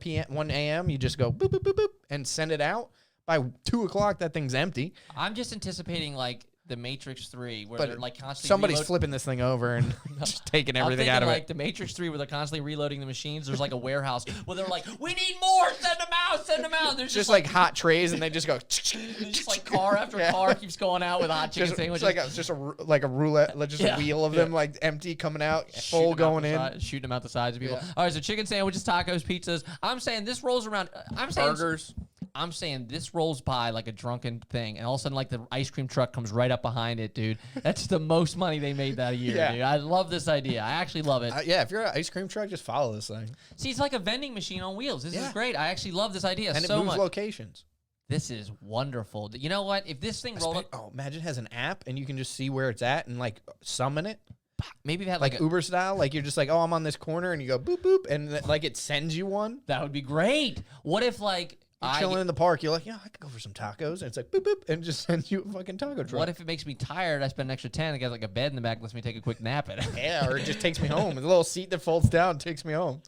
[SPEAKER 2] a.m. you just go boop boop boop boop and send it out. By 2 o'clock, that thing's empty.
[SPEAKER 3] I'm just anticipating like the Matrix 3 where
[SPEAKER 2] But
[SPEAKER 3] they're like constantly
[SPEAKER 2] somebody's flipping this thing over and just taking everything out of
[SPEAKER 3] like
[SPEAKER 2] it.
[SPEAKER 3] the Matrix 3 where they're constantly reloading the machines. There's like a warehouse where they're like, we need more, send them out. There's
[SPEAKER 2] Just like hot trays, and they just go.
[SPEAKER 3] just like car after
[SPEAKER 2] Yeah.
[SPEAKER 3] car keeps going out with hot chicken
[SPEAKER 2] Just,
[SPEAKER 3] sandwiches.
[SPEAKER 2] it's like a roulette, like just
[SPEAKER 3] Yeah.
[SPEAKER 2] a wheel of them, like empty coming out,
[SPEAKER 3] Shooting
[SPEAKER 2] full
[SPEAKER 3] them out
[SPEAKER 2] going
[SPEAKER 3] the
[SPEAKER 2] in.
[SPEAKER 3] side- shooting them out the sides of people.
[SPEAKER 2] Yeah.
[SPEAKER 3] All right, so chicken sandwiches, tacos, pizzas. I'm saying this rolls around.
[SPEAKER 2] Burgers.
[SPEAKER 3] I'm saying this rolls by like a drunken thing, and all of a sudden, like the ice cream truck comes right up behind it, dude. That's the most money they made that year,
[SPEAKER 2] Yeah.
[SPEAKER 3] dude. I love this idea. I actually love it.
[SPEAKER 2] Yeah, if you're an ice cream truck, just follow this thing,
[SPEAKER 3] See, it's like a vending machine on wheels. This is
[SPEAKER 2] Yeah.
[SPEAKER 3] great. I actually love this idea
[SPEAKER 2] and it
[SPEAKER 3] so
[SPEAKER 2] moves
[SPEAKER 3] much.
[SPEAKER 2] locations.
[SPEAKER 3] This is wonderful. You know what? If this thing rolled up,
[SPEAKER 2] Oh, imagine it has an app, and you can just see where it's at and like summon it,
[SPEAKER 3] maybe it had
[SPEAKER 2] like
[SPEAKER 3] like,
[SPEAKER 2] Uber style. Like you're just like, oh, I'm on this corner, and you go boop boop, and like it sends you one.
[SPEAKER 3] that would be great. What if like
[SPEAKER 2] You're chilling in the park, you're like, yeah, I could go for some tacos, and it's like boop boop, and it just sends you a fucking taco truck.
[SPEAKER 3] What if it makes me tired? I spend an extra 10 and got like a bed in the back, lets me take a quick nap in it.
[SPEAKER 2] Yeah, or it just takes me home. The little seat that folds down takes me home.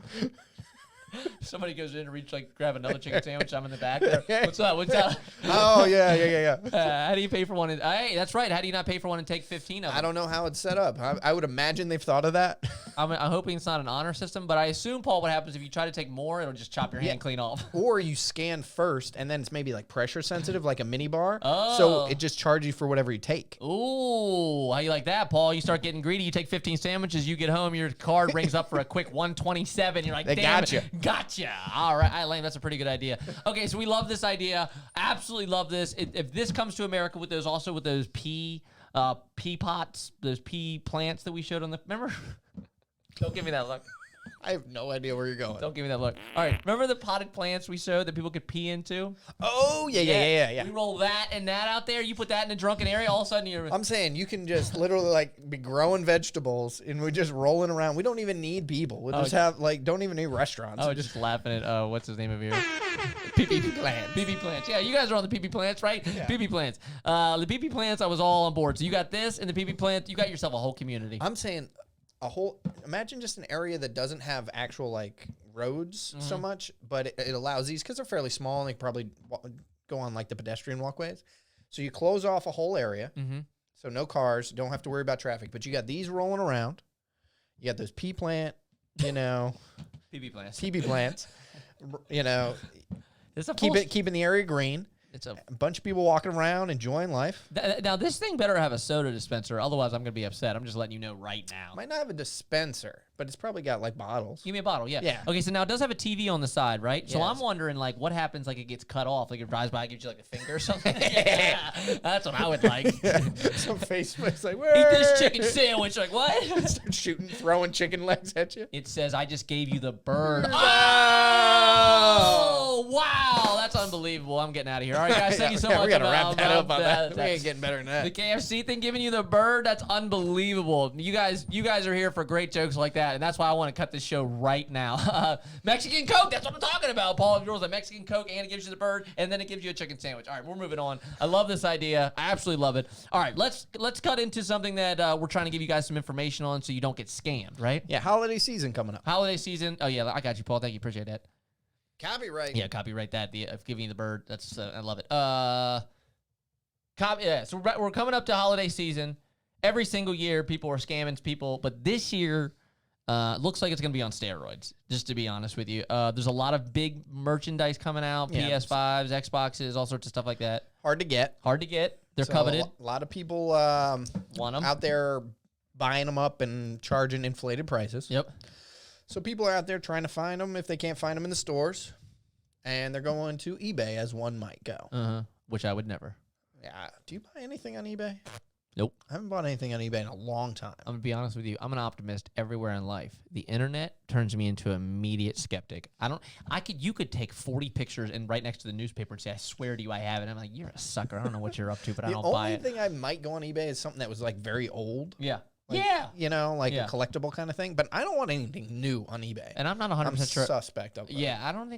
[SPEAKER 3] Somebody goes in to reach, like, grab another chicken sandwich. I'm in the back there. What's up? What's up?
[SPEAKER 2] Oh yeah.
[SPEAKER 3] How do you pay for one? Hey, that's right. How do you not pay for one and take 15 of them?
[SPEAKER 2] I don't know how it's set up. I would imagine they've thought of that.
[SPEAKER 3] I'm hoping it's not an honor system, but I assume, Paul, what happens if you try to take more, it'll just chop your hand clean off.
[SPEAKER 2] Or you scan first, and then it's maybe like pressure sensitive, like a mini bar.
[SPEAKER 3] Oh.
[SPEAKER 2] So it just charges you for whatever you take.
[SPEAKER 3] Ooh, how you like that, Paul? You start getting greedy. You take 15 sandwiches. You get home. Your card rings up for a quick 127. You're like,
[SPEAKER 2] They
[SPEAKER 3] damn
[SPEAKER 2] gotcha.
[SPEAKER 3] it. Gotcha. All right, Lane, that's a pretty good idea. Okay, so we love this idea. Absolutely love this. If this comes to America with those pea pots, those pea plants that we showed on the, remember? Don't give me that look.
[SPEAKER 2] I have no idea where you're going.
[SPEAKER 3] Don't give me that look. All right, remember the potted plants we showed that people could pee into?
[SPEAKER 2] Oh yeah.
[SPEAKER 3] We roll that and that out there. You put that in a drunken area, all of a sudden you're...
[SPEAKER 2] I'm saying you can just literally like be growing vegetables, and we're just rolling around. We don't even need people. We'll just have like don't even need restaurants.
[SPEAKER 3] I was just laughing at what's his name over here? PP plants. PP plants. Yeah, you guys are on the PP plants, right? PP plants. The PP plants, I was all on board. So you got this and the PP plant. You got yourself a whole community.
[SPEAKER 2] I'm saying a whole. Imagine just an area that doesn't have actual like roads so much, but it allows these because they're fairly small and they can probably go on like the pedestrian walkways. So you close off a whole area, so no cars, don't have to worry about traffic. But you got these rolling around. You got those pea plant,
[SPEAKER 3] PP plants.
[SPEAKER 2] PB plants.
[SPEAKER 3] It's a
[SPEAKER 2] Keeping the area green.
[SPEAKER 3] It's a.
[SPEAKER 2] A bunch of people walking around enjoying life.
[SPEAKER 3] Now this thing better have a soda dispenser, otherwise I'm gonna be upset. I'm just letting you know right now.
[SPEAKER 2] Might not have a dispenser, but it's probably got like bottles.
[SPEAKER 3] Give me a bottle, yeah.
[SPEAKER 2] Yeah.
[SPEAKER 3] Okay, so now it does have a TV on the side, right? So
[SPEAKER 2] Yes.
[SPEAKER 3] I'm wondering, like, what happens, like, it gets cut off? Like, it drives by, gives you, like, a finger or something? Yeah, that's what I would like.
[SPEAKER 2] Some Facebook like,
[SPEAKER 3] Eat this chicken sandwich. Like, what?
[SPEAKER 2] Start shooting, throwing chicken legs at you.
[SPEAKER 3] It says, I just gave you the bird.
[SPEAKER 2] Oh!
[SPEAKER 3] Oh, wow. That's unbelievable. I'm getting out of here. All right, guys, thank you so much.
[SPEAKER 2] We gotta wrap that up on that. We
[SPEAKER 3] that's-
[SPEAKER 2] ain't getting better than that.
[SPEAKER 3] The KFC thing giving you the bird, that's unbelievable. You guys are here for great jokes like that, and that's why I want to cut this show right now. Mexican Coke, that's what I'm talking about, Paul. If yours a Mexican Coke and it gives you the bird, and then it gives you a chicken sandwich. All right, we're moving on. I love this idea. I absolutely love it. All right, let's cut into something that we're trying to give you guys some information on so you don't get scammed, right?
[SPEAKER 2] Yeah, holiday season coming up.
[SPEAKER 3] Holiday season. Oh, yeah, I got you, Paul. Thank you. Appreciate that.
[SPEAKER 2] Copyright.
[SPEAKER 3] Yeah, copyright that. Of giving you the bird. That's I love it. Yeah. So we're coming up to holiday season. Every single year, people are scamming people, but this year, looks like it's gonna be on steroids. Just to be honest with you, there's a lot of big merchandise coming out:
[SPEAKER 2] Yeah.
[SPEAKER 3] PS5s, Xboxes, all sorts of stuff like that.
[SPEAKER 2] Hard to get.
[SPEAKER 3] Hard to get. They're
[SPEAKER 2] So
[SPEAKER 3] coveted.
[SPEAKER 2] A lot of people
[SPEAKER 3] Want them?
[SPEAKER 2] out there buying them up and charging inflated prices.
[SPEAKER 3] Yep.
[SPEAKER 2] So people are out there trying to find them if they can't find them in the stores, and they're going to eBay as one might go.
[SPEAKER 3] which I would never.
[SPEAKER 2] Yeah. Do you buy anything on eBay?
[SPEAKER 3] Nope.
[SPEAKER 2] I haven't bought anything on eBay in a long time.
[SPEAKER 3] I'm gonna be honest with you. I'm an optimist everywhere in life. The internet turns me into an immediate skeptic. You could take 40 pictures and right next to the newspaper and say, I swear to you, I have it. I'm like, you're a sucker. I don't know what you're up to, but I
[SPEAKER 2] The
[SPEAKER 3] don't buy
[SPEAKER 2] only
[SPEAKER 3] it.
[SPEAKER 2] thing I might go on eBay is something that was like very old.
[SPEAKER 3] Yeah.
[SPEAKER 2] Like,
[SPEAKER 3] yeah.
[SPEAKER 2] You know, like
[SPEAKER 3] Yeah.
[SPEAKER 2] a collectible kind of thing. But I don't want anything new on eBay.
[SPEAKER 3] And I'm not
[SPEAKER 2] I'm
[SPEAKER 3] 100% sure.
[SPEAKER 2] suspect of it.
[SPEAKER 3] Yeah, I don't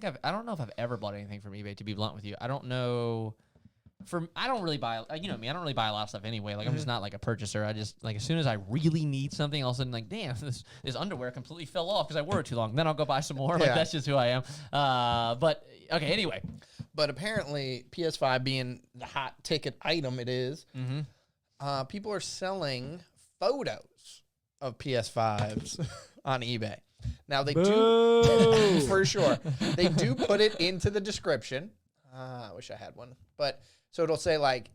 [SPEAKER 3] know if I've ever bought anything from eBay, to be blunt with you. I don't know. I don't really buy, you know me, I don't really buy a lot of stuff anyway. Like, I'm just not like a purchaser. I just, like, as soon as I really need something, all of a sudden, like, damn, this underwear completely fell off because I wore it too long. Then I'll go buy some more. Like,
[SPEAKER 2] Yeah.
[SPEAKER 3] that's just who I am. But, okay, anyway.
[SPEAKER 2] But apparently, PS5 being the hot ticket item it is, people are selling photos of PS5s on eBay. Now, they do, for sure, they do put it into the description. I wish I had one. But so it'll say like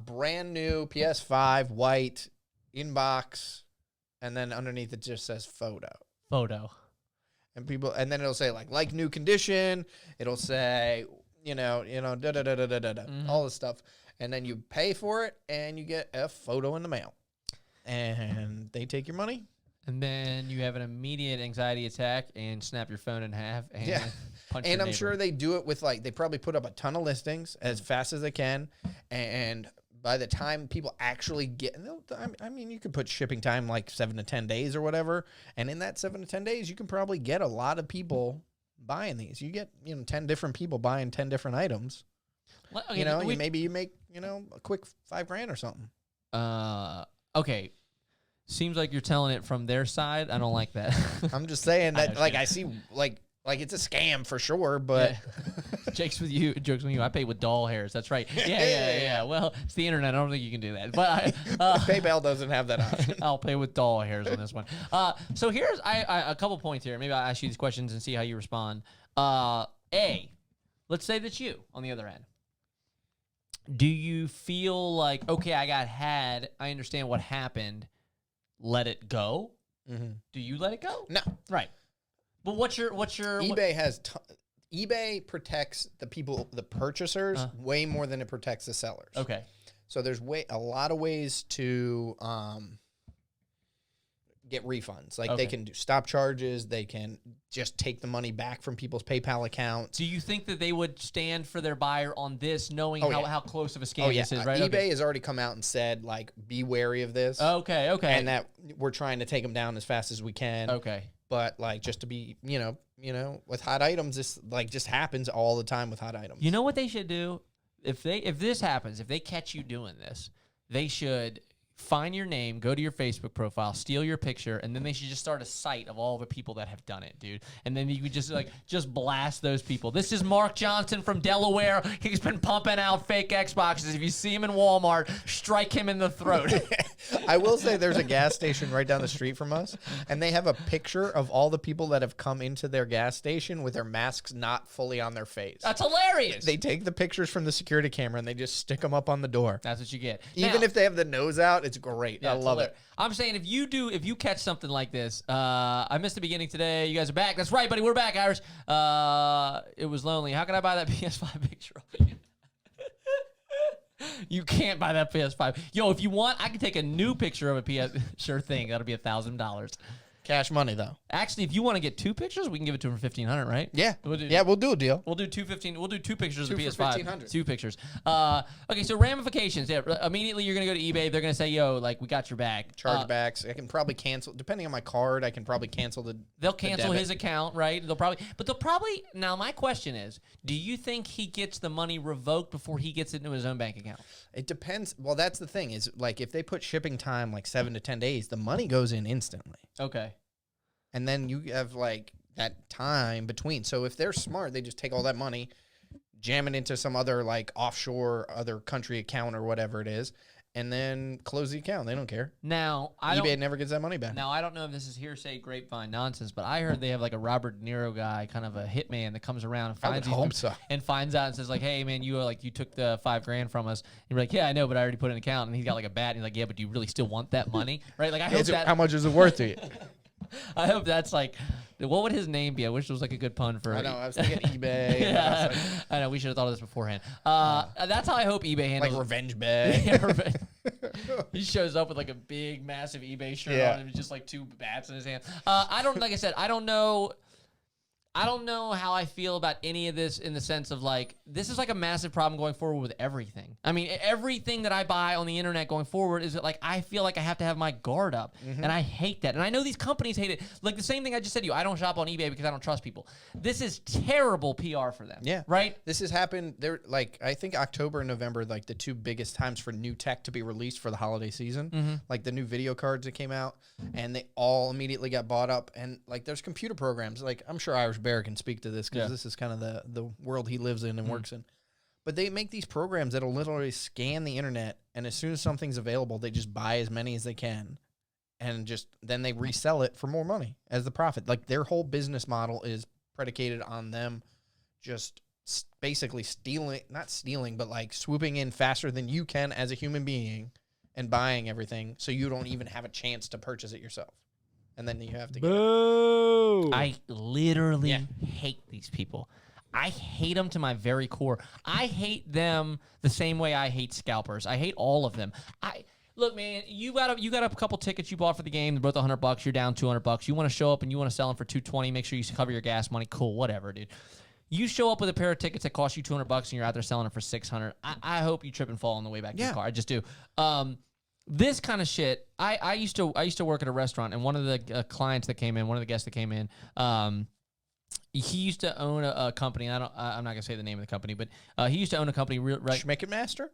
[SPEAKER 2] brand new PS5 white inbox, and then underneath it just says photo. And then it'll say like new condition. It'll say da da da da da da all this stuff, and then you pay for it and you get a photo in the mail, and they take your money.
[SPEAKER 3] And then you have an immediate anxiety attack and snap your phone in half and
[SPEAKER 2] Yeah.
[SPEAKER 3] punch
[SPEAKER 2] And
[SPEAKER 3] your
[SPEAKER 2] I'm
[SPEAKER 3] neighbor.
[SPEAKER 2] sure they do it with they probably put up a ton of listings as fast as they can. And by the time people actually get, I mean, you could put shipping time like 7 to 10 days or whatever. And in that 7 to 10 days, you can probably get a lot of people buying these. You get, 10 different people buying 10 different items.
[SPEAKER 3] Well, okay,
[SPEAKER 2] Maybe you make, a quick $5,000 or something.
[SPEAKER 3] Okay. Seems like you're telling it from their side. I don't like that.
[SPEAKER 2] I'm just saying that,
[SPEAKER 3] understand.
[SPEAKER 2] I see, like it's a scam for sure, but
[SPEAKER 3] Jokes with you. I pay with doll hairs. That's right. Yeah. Well, it's the internet. I don't think you can do that. But
[SPEAKER 2] PayPal doesn't have that option.
[SPEAKER 3] I'll pay with doll hairs on this one. So here's a couple points here. Maybe I'll ask you these questions and see how you respond. A, let's say that's you, on the other end. Do you feel like, okay, I got had. I understand what happened. Let it go?
[SPEAKER 2] Mm-hmm.
[SPEAKER 3] Do you let it go?
[SPEAKER 2] No.
[SPEAKER 3] Right. But what's your
[SPEAKER 2] eBay has eBay protects the purchasers way more than it protects the sellers.
[SPEAKER 3] Okay.
[SPEAKER 2] So there's a lot of ways to get refunds. Like they can do stop charges, they can just take the money back from people's PayPal accounts.
[SPEAKER 3] Do you think that they would stand for their buyer on this, knowing how close of a scam this is, right?
[SPEAKER 2] eBay has already come out and said, like, be wary of this.
[SPEAKER 3] Okay.
[SPEAKER 2] And that we're trying to take them down as fast as we can.
[SPEAKER 3] Okay.
[SPEAKER 2] But like, just to be, with hot items, this just happens all the time with hot items.
[SPEAKER 3] You know what they should do? If this happens, if they catch you doing this, they should find your name, go to your Facebook profile, steal your picture, and then they should just start a site of all the people that have done it, dude. And then you could just blast those people. This is Mark Johnson from Delaware. He's been pumping out fake Xboxes. If you see him in Walmart, strike him in the throat.
[SPEAKER 2] I will say there's a gas station right down the street from us, and they have a picture of all the people that have come into their gas station with their masks not fully on their face.
[SPEAKER 3] That's hilarious.
[SPEAKER 2] They take the pictures from the security camera and they just stick them up on the door.
[SPEAKER 3] That's what you get.
[SPEAKER 2] Even
[SPEAKER 3] Now-
[SPEAKER 2] if they have the nose out, it's great.
[SPEAKER 3] Yeah,
[SPEAKER 2] I
[SPEAKER 3] it's
[SPEAKER 2] love
[SPEAKER 3] hilarious.
[SPEAKER 2] it.
[SPEAKER 3] I'm saying if you catch something like this, I missed the beginning today. You guys are back. That's right, buddy. We're back, Irish. It was lonely. How can I buy that PS5 picture of you? You can't buy that PS5. Yo, if you want, I can take a new picture of a PS. Sure thing. That'll be $1,000.
[SPEAKER 2] Cash money, though.
[SPEAKER 3] Actually, if you want to get two pictures, we can give it to him for $1,500, right?
[SPEAKER 2] Yeah.
[SPEAKER 3] We'll do,
[SPEAKER 2] We'll do a deal.
[SPEAKER 3] We'll do We'll do two pictures of
[SPEAKER 2] Two
[SPEAKER 3] the
[SPEAKER 2] for
[SPEAKER 3] PS5.
[SPEAKER 2] $1,500.
[SPEAKER 3] Two pictures. Okay, so ramifications. Yeah, immediately you're gonna go to eBay. They're gonna say, "Yo, like we got your back."
[SPEAKER 2] Chargebacks. I can probably cancel, depending on my card, I can probably cancel
[SPEAKER 3] They'll cancel
[SPEAKER 2] debit.
[SPEAKER 3] his account, right? Now my question is, do you think he gets the money revoked before he gets it into his own bank account?
[SPEAKER 2] It depends. Well, that's the thing is, like, if they put shipping time like 7 to 10 days, the money goes in instantly.
[SPEAKER 3] Okay.
[SPEAKER 2] And then you have like that time between. So if they're smart, they just take all that money, jam it into some other like offshore other country account or whatever it is, and then close the account. They don't care.
[SPEAKER 3] Now
[SPEAKER 2] eBay never gets that money back.
[SPEAKER 3] Now I don't know if this is hearsay, grapevine nonsense, but I heard they have like a Robert De Niro guy, kind of a hitman that comes around and
[SPEAKER 2] I would
[SPEAKER 3] finds these
[SPEAKER 2] hope
[SPEAKER 3] people
[SPEAKER 2] so.
[SPEAKER 3] and finds out and says like, "Hey man, you took the $5,000 from us." And you're like, "Yeah, I know, but I already put an account." And he's got like a bat. And he's like, "Yeah, but do you really still want that money?" Right? Like I hope that.
[SPEAKER 2] How much is it worth to you?
[SPEAKER 3] I hope that's like, what would his name be? I wish it was like a good pun for.
[SPEAKER 2] I know. I was thinking eBay.
[SPEAKER 3] Yeah,
[SPEAKER 2] I was like,
[SPEAKER 3] I know. We should have thought of this beforehand. That's how I hope eBay handles.
[SPEAKER 2] like revenge bag.
[SPEAKER 3] Yeah, revenge. He shows up with like a big, massive eBay shirt
[SPEAKER 2] Yeah.
[SPEAKER 3] on and just like 2 bats in his hand. Like I said, I don't know how I feel about any of this in the sense of like, this is like a massive problem going forward with everything. I mean, everything that I buy on the internet going forward is that like, I feel like I have to have my guard up and I hate that. And I know these companies hate it. Like the same thing I just said to you, I don't shop on eBay because I don't trust people. This is terrible PR for them.
[SPEAKER 2] Yeah.
[SPEAKER 3] Right?
[SPEAKER 2] This has happened there. Like, I think October and November, like the 2 biggest times for new tech to be released for the holiday season, like the new video cards that came out, and they all immediately got bought up. And like, there's computer programs. Like, I'm sure Irish Bear can speak to this because
[SPEAKER 3] Yeah.
[SPEAKER 2] this is kind of the world he lives in and works in. But they make these programs that'll literally scan the internet, and as soon as something's available, they just buy as many as they can, and just then they resell it for more money as the profit. Like, their whole business model is predicated on them just basically not stealing, but like swooping in faster than you can as a human being and buying everything, so you don't even have a chance to purchase it yourself. And then you have to get it.
[SPEAKER 3] I literally
[SPEAKER 2] Yeah.
[SPEAKER 3] hate these people. I hate them to my very core. I hate them the same way I hate scalpers. I hate all of them. Look, man, you got a couple tickets you bought for the game. They're both $100. You're down $200. You want to show up and you want to sell them for $220. Make sure you cover your gas money. Cool, whatever, dude. You show up with a pair of tickets that cost you $200 and you're out there selling them for $600. I hope you trip and fall on the way back to your car. I just do. This kind of shit. I used to work at a restaurant, and one of the clients that came in, one of the guests that came in, he used to own a company. I'm not gonna say the name of the company, but he used to own a company. Right?
[SPEAKER 2] Schmicket Master?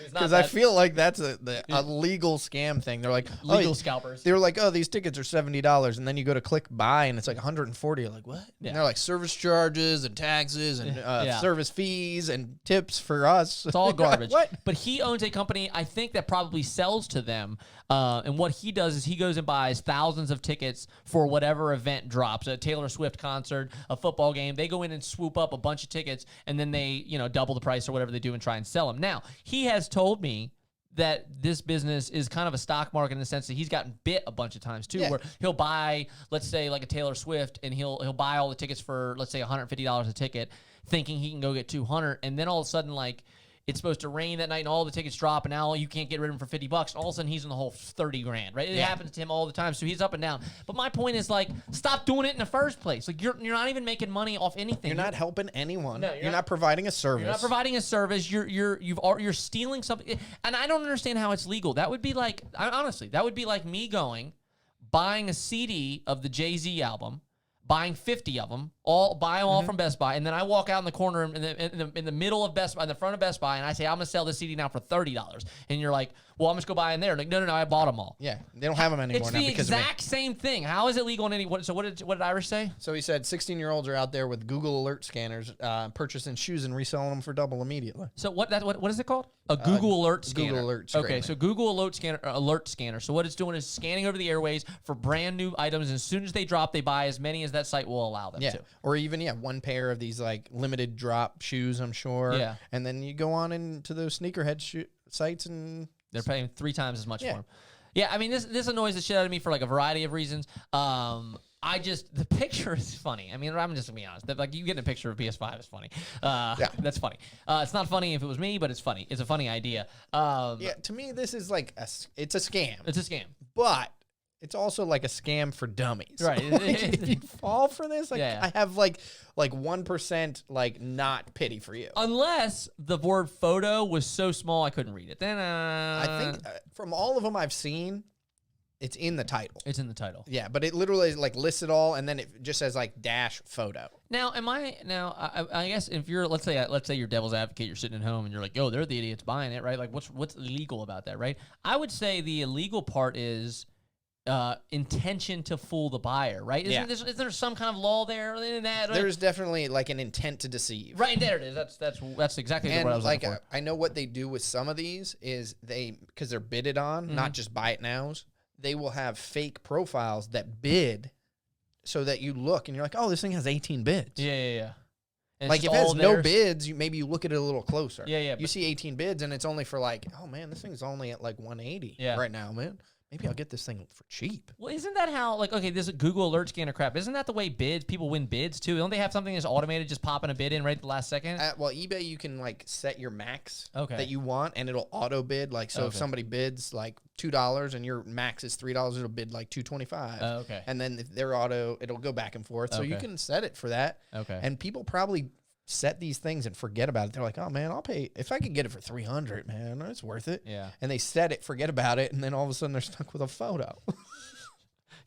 [SPEAKER 3] It's not
[SPEAKER 2] Because I
[SPEAKER 3] that-
[SPEAKER 2] feel like that's a legal scam thing. They're like,
[SPEAKER 3] legal
[SPEAKER 2] oh,
[SPEAKER 3] scalpers.
[SPEAKER 2] they were like, oh, these tickets are $70, and then you go to click buy, and it's like $140. You're like, what?
[SPEAKER 3] Yeah.
[SPEAKER 2] And they're like service charges and taxes and
[SPEAKER 3] Yeah.
[SPEAKER 2] service fees and tips for us.
[SPEAKER 3] It's all garbage.
[SPEAKER 2] What?
[SPEAKER 3] But he owns a company, I think, that probably sells to them. And what he does is he goes and buys thousands of tickets for whatever event drops, a Taylor Swift concert, a football game. They go in and swoop up a bunch of tickets, and then they, double the price or whatever they do and try and sell them. Now, he has told me that this business is kind of a stock market in the sense that he's gotten bit a bunch of times too,
[SPEAKER 2] Yeah.
[SPEAKER 3] where he'll buy, let's say, like a Taylor Swift, and he'll buy all the tickets for, let's say, $150 a ticket, thinking he can go get 200, and then all of a sudden, like, it's supposed to rain that night and all the tickets drop, and now you can't get rid of them for $50. All of a sudden, he's in the whole 30 grand, right? It happens to him all the time, so he's up and down. But my point is, like, stop doing it in the first place. Like, you're not even making money off anything.
[SPEAKER 2] You're not helping anyone.
[SPEAKER 3] No,
[SPEAKER 2] you're not providing a service.
[SPEAKER 3] You're not providing a service. You're stealing something, and I don't understand how it's legal. That would be like, honestly, that would be like me buying a CD of the Jay-Z album, buying 50 of them, buy them all from Best Buy, and then I walk out in the corner in the middle of Best Buy, in the front of Best Buy, and I say, I'm gonna sell this CD now for $30, and you're like, well, I'm just go buy in there. Like, no, I bought them all.
[SPEAKER 2] Yeah, they don't have them anymore
[SPEAKER 3] It's
[SPEAKER 2] now
[SPEAKER 3] the
[SPEAKER 2] because of me.
[SPEAKER 3] exact same thing. How is it legal in any? So what did Irish say?
[SPEAKER 2] So he said 16-year-olds are out there with Google Alert scanners purchasing shoes and reselling them for double immediately.
[SPEAKER 3] So what is it called? A Google Alert scanner.
[SPEAKER 2] Google Alert
[SPEAKER 3] Okay,
[SPEAKER 2] scanner.
[SPEAKER 3] so Google Alert scanner. So what it's doing is scanning over the airways for brand new items, and as soon as they drop, they buy as many as that site will allow them
[SPEAKER 2] Yeah,
[SPEAKER 3] to.
[SPEAKER 2] or even one pair of these like limited drop shoes, I'm sure.
[SPEAKER 3] Yeah.
[SPEAKER 2] And then you go on into those sneakerhead sites and
[SPEAKER 3] They're paying 3 times as much
[SPEAKER 2] Yeah.
[SPEAKER 3] for them. Yeah, I mean this annoys the shit out of me for like a variety of reasons. The picture is funny. I mean, I'm just gonna be honest. Like, you getting a picture of PS5 is funny. That's funny. It's not funny if it was me, but it's funny. It's a funny idea.
[SPEAKER 2] yeah, to me this is like it's a scam,
[SPEAKER 3] It's a scam.
[SPEAKER 2] but it's also like a scam for dummies.
[SPEAKER 3] Right.
[SPEAKER 2] Like, if you fall for this, like,
[SPEAKER 3] Yeah.
[SPEAKER 2] I have like 1% like not pity for you.
[SPEAKER 3] Unless the word photo was so small I couldn't read it. Then
[SPEAKER 2] I think from all of them I've seen, it's in the title.
[SPEAKER 3] it's in the title.
[SPEAKER 2] Yeah, but it literally like lists it all, and then it just says like dash photo.
[SPEAKER 3] Now, I guess if you're, let's say you're devil's advocate, you're sitting at home and you're like, yo, they're the idiots buying it, right? Like, what's illegal about that, right? I would say the illegal part is intention to fool the buyer, right? Isn't there some kind of law there in that?
[SPEAKER 2] There's definitely like an intent to deceive.
[SPEAKER 3] Right there it is. That's exactly
[SPEAKER 2] And
[SPEAKER 3] what I was
[SPEAKER 2] like
[SPEAKER 3] looking for.
[SPEAKER 2] I know what they do with some of these is because they're bidded on, not just buy it nows. They will have fake profiles that bid so that you look and you're like, oh, this thing has 18 bids.
[SPEAKER 3] Yeah. And
[SPEAKER 2] Like
[SPEAKER 3] it's
[SPEAKER 2] if it has
[SPEAKER 3] all
[SPEAKER 2] no
[SPEAKER 3] theirs.
[SPEAKER 2] bids, maybe you look at it a little closer.
[SPEAKER 3] Yeah,
[SPEAKER 2] You see 18 bids and it's only for like, oh man, this thing's only at like 180
[SPEAKER 3] Yeah.
[SPEAKER 2] right now, man. maybe I'll get this thing for cheap.
[SPEAKER 3] Well, isn't that how, like, okay, this Google alert scanner crap, isn't that the way people win bids too? Don't they have something that's automated, just popping a bid in right at the last second?
[SPEAKER 2] Well, eBay, you can like set your max
[SPEAKER 3] Okay.
[SPEAKER 2] that you want, and it'll auto bid. Like, so if
[SPEAKER 3] Okay.
[SPEAKER 2] somebody bids like $2 and your max is $3, it'll bid like $2.25.
[SPEAKER 3] Oh, okay.
[SPEAKER 2] And then if they're auto, it'll go back and forth. So you
[SPEAKER 3] Okay.
[SPEAKER 2] can set it for that.
[SPEAKER 3] Okay.
[SPEAKER 2] And people probably set these things and forget about it. They're like, oh man, I'll pay if I could get it for $300, man, it's worth it.
[SPEAKER 3] Yeah.
[SPEAKER 2] And they set it, forget about it, and then all of a sudden they're stuck with a photo.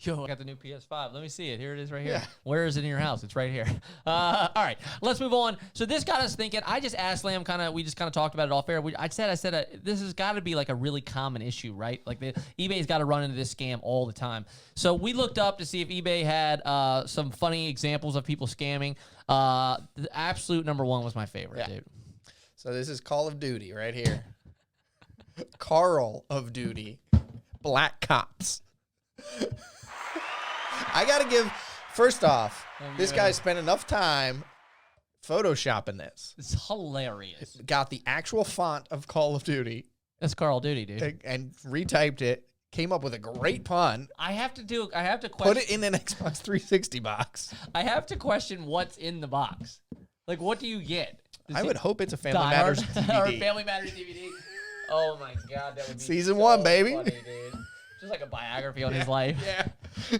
[SPEAKER 3] Yo, I got the new PS5. Let me see it. Here it is right here.
[SPEAKER 2] Yeah.
[SPEAKER 3] Where is it in your house? It's right here. All right, let's move on. So this got us thinking. I just asked Lamb we just kind of talked about it off air. I said this has got to be like a really common issue, right? Like eBay's got to run into this scam all the time. So we looked up to see if eBay had some funny examples of people scamming. The absolute number one was my favorite, dude.
[SPEAKER 2] So this is Call of Duty right here. Carl of Duty. Black Cops. I got to give, first off, this guy spent enough time photoshopping this.
[SPEAKER 3] It's hilarious.
[SPEAKER 2] Got the actual font of Call of Duty
[SPEAKER 3] That's Call of Duty, dude.
[SPEAKER 2] and retyped it. Came up with a great pun.
[SPEAKER 3] I have to question.
[SPEAKER 2] Put it in an Xbox 360 box.
[SPEAKER 3] I have to question what's in the box. Like, what do you get?
[SPEAKER 2] I would hope it's a Family
[SPEAKER 3] Die
[SPEAKER 2] Matters
[SPEAKER 3] Hard or
[SPEAKER 2] DVD.
[SPEAKER 3] Family Matters DVD. Oh my god, that would be
[SPEAKER 2] Season
[SPEAKER 3] so
[SPEAKER 2] 1, baby.
[SPEAKER 3] funny, dude. Just like a biography on his life.
[SPEAKER 2] Yeah.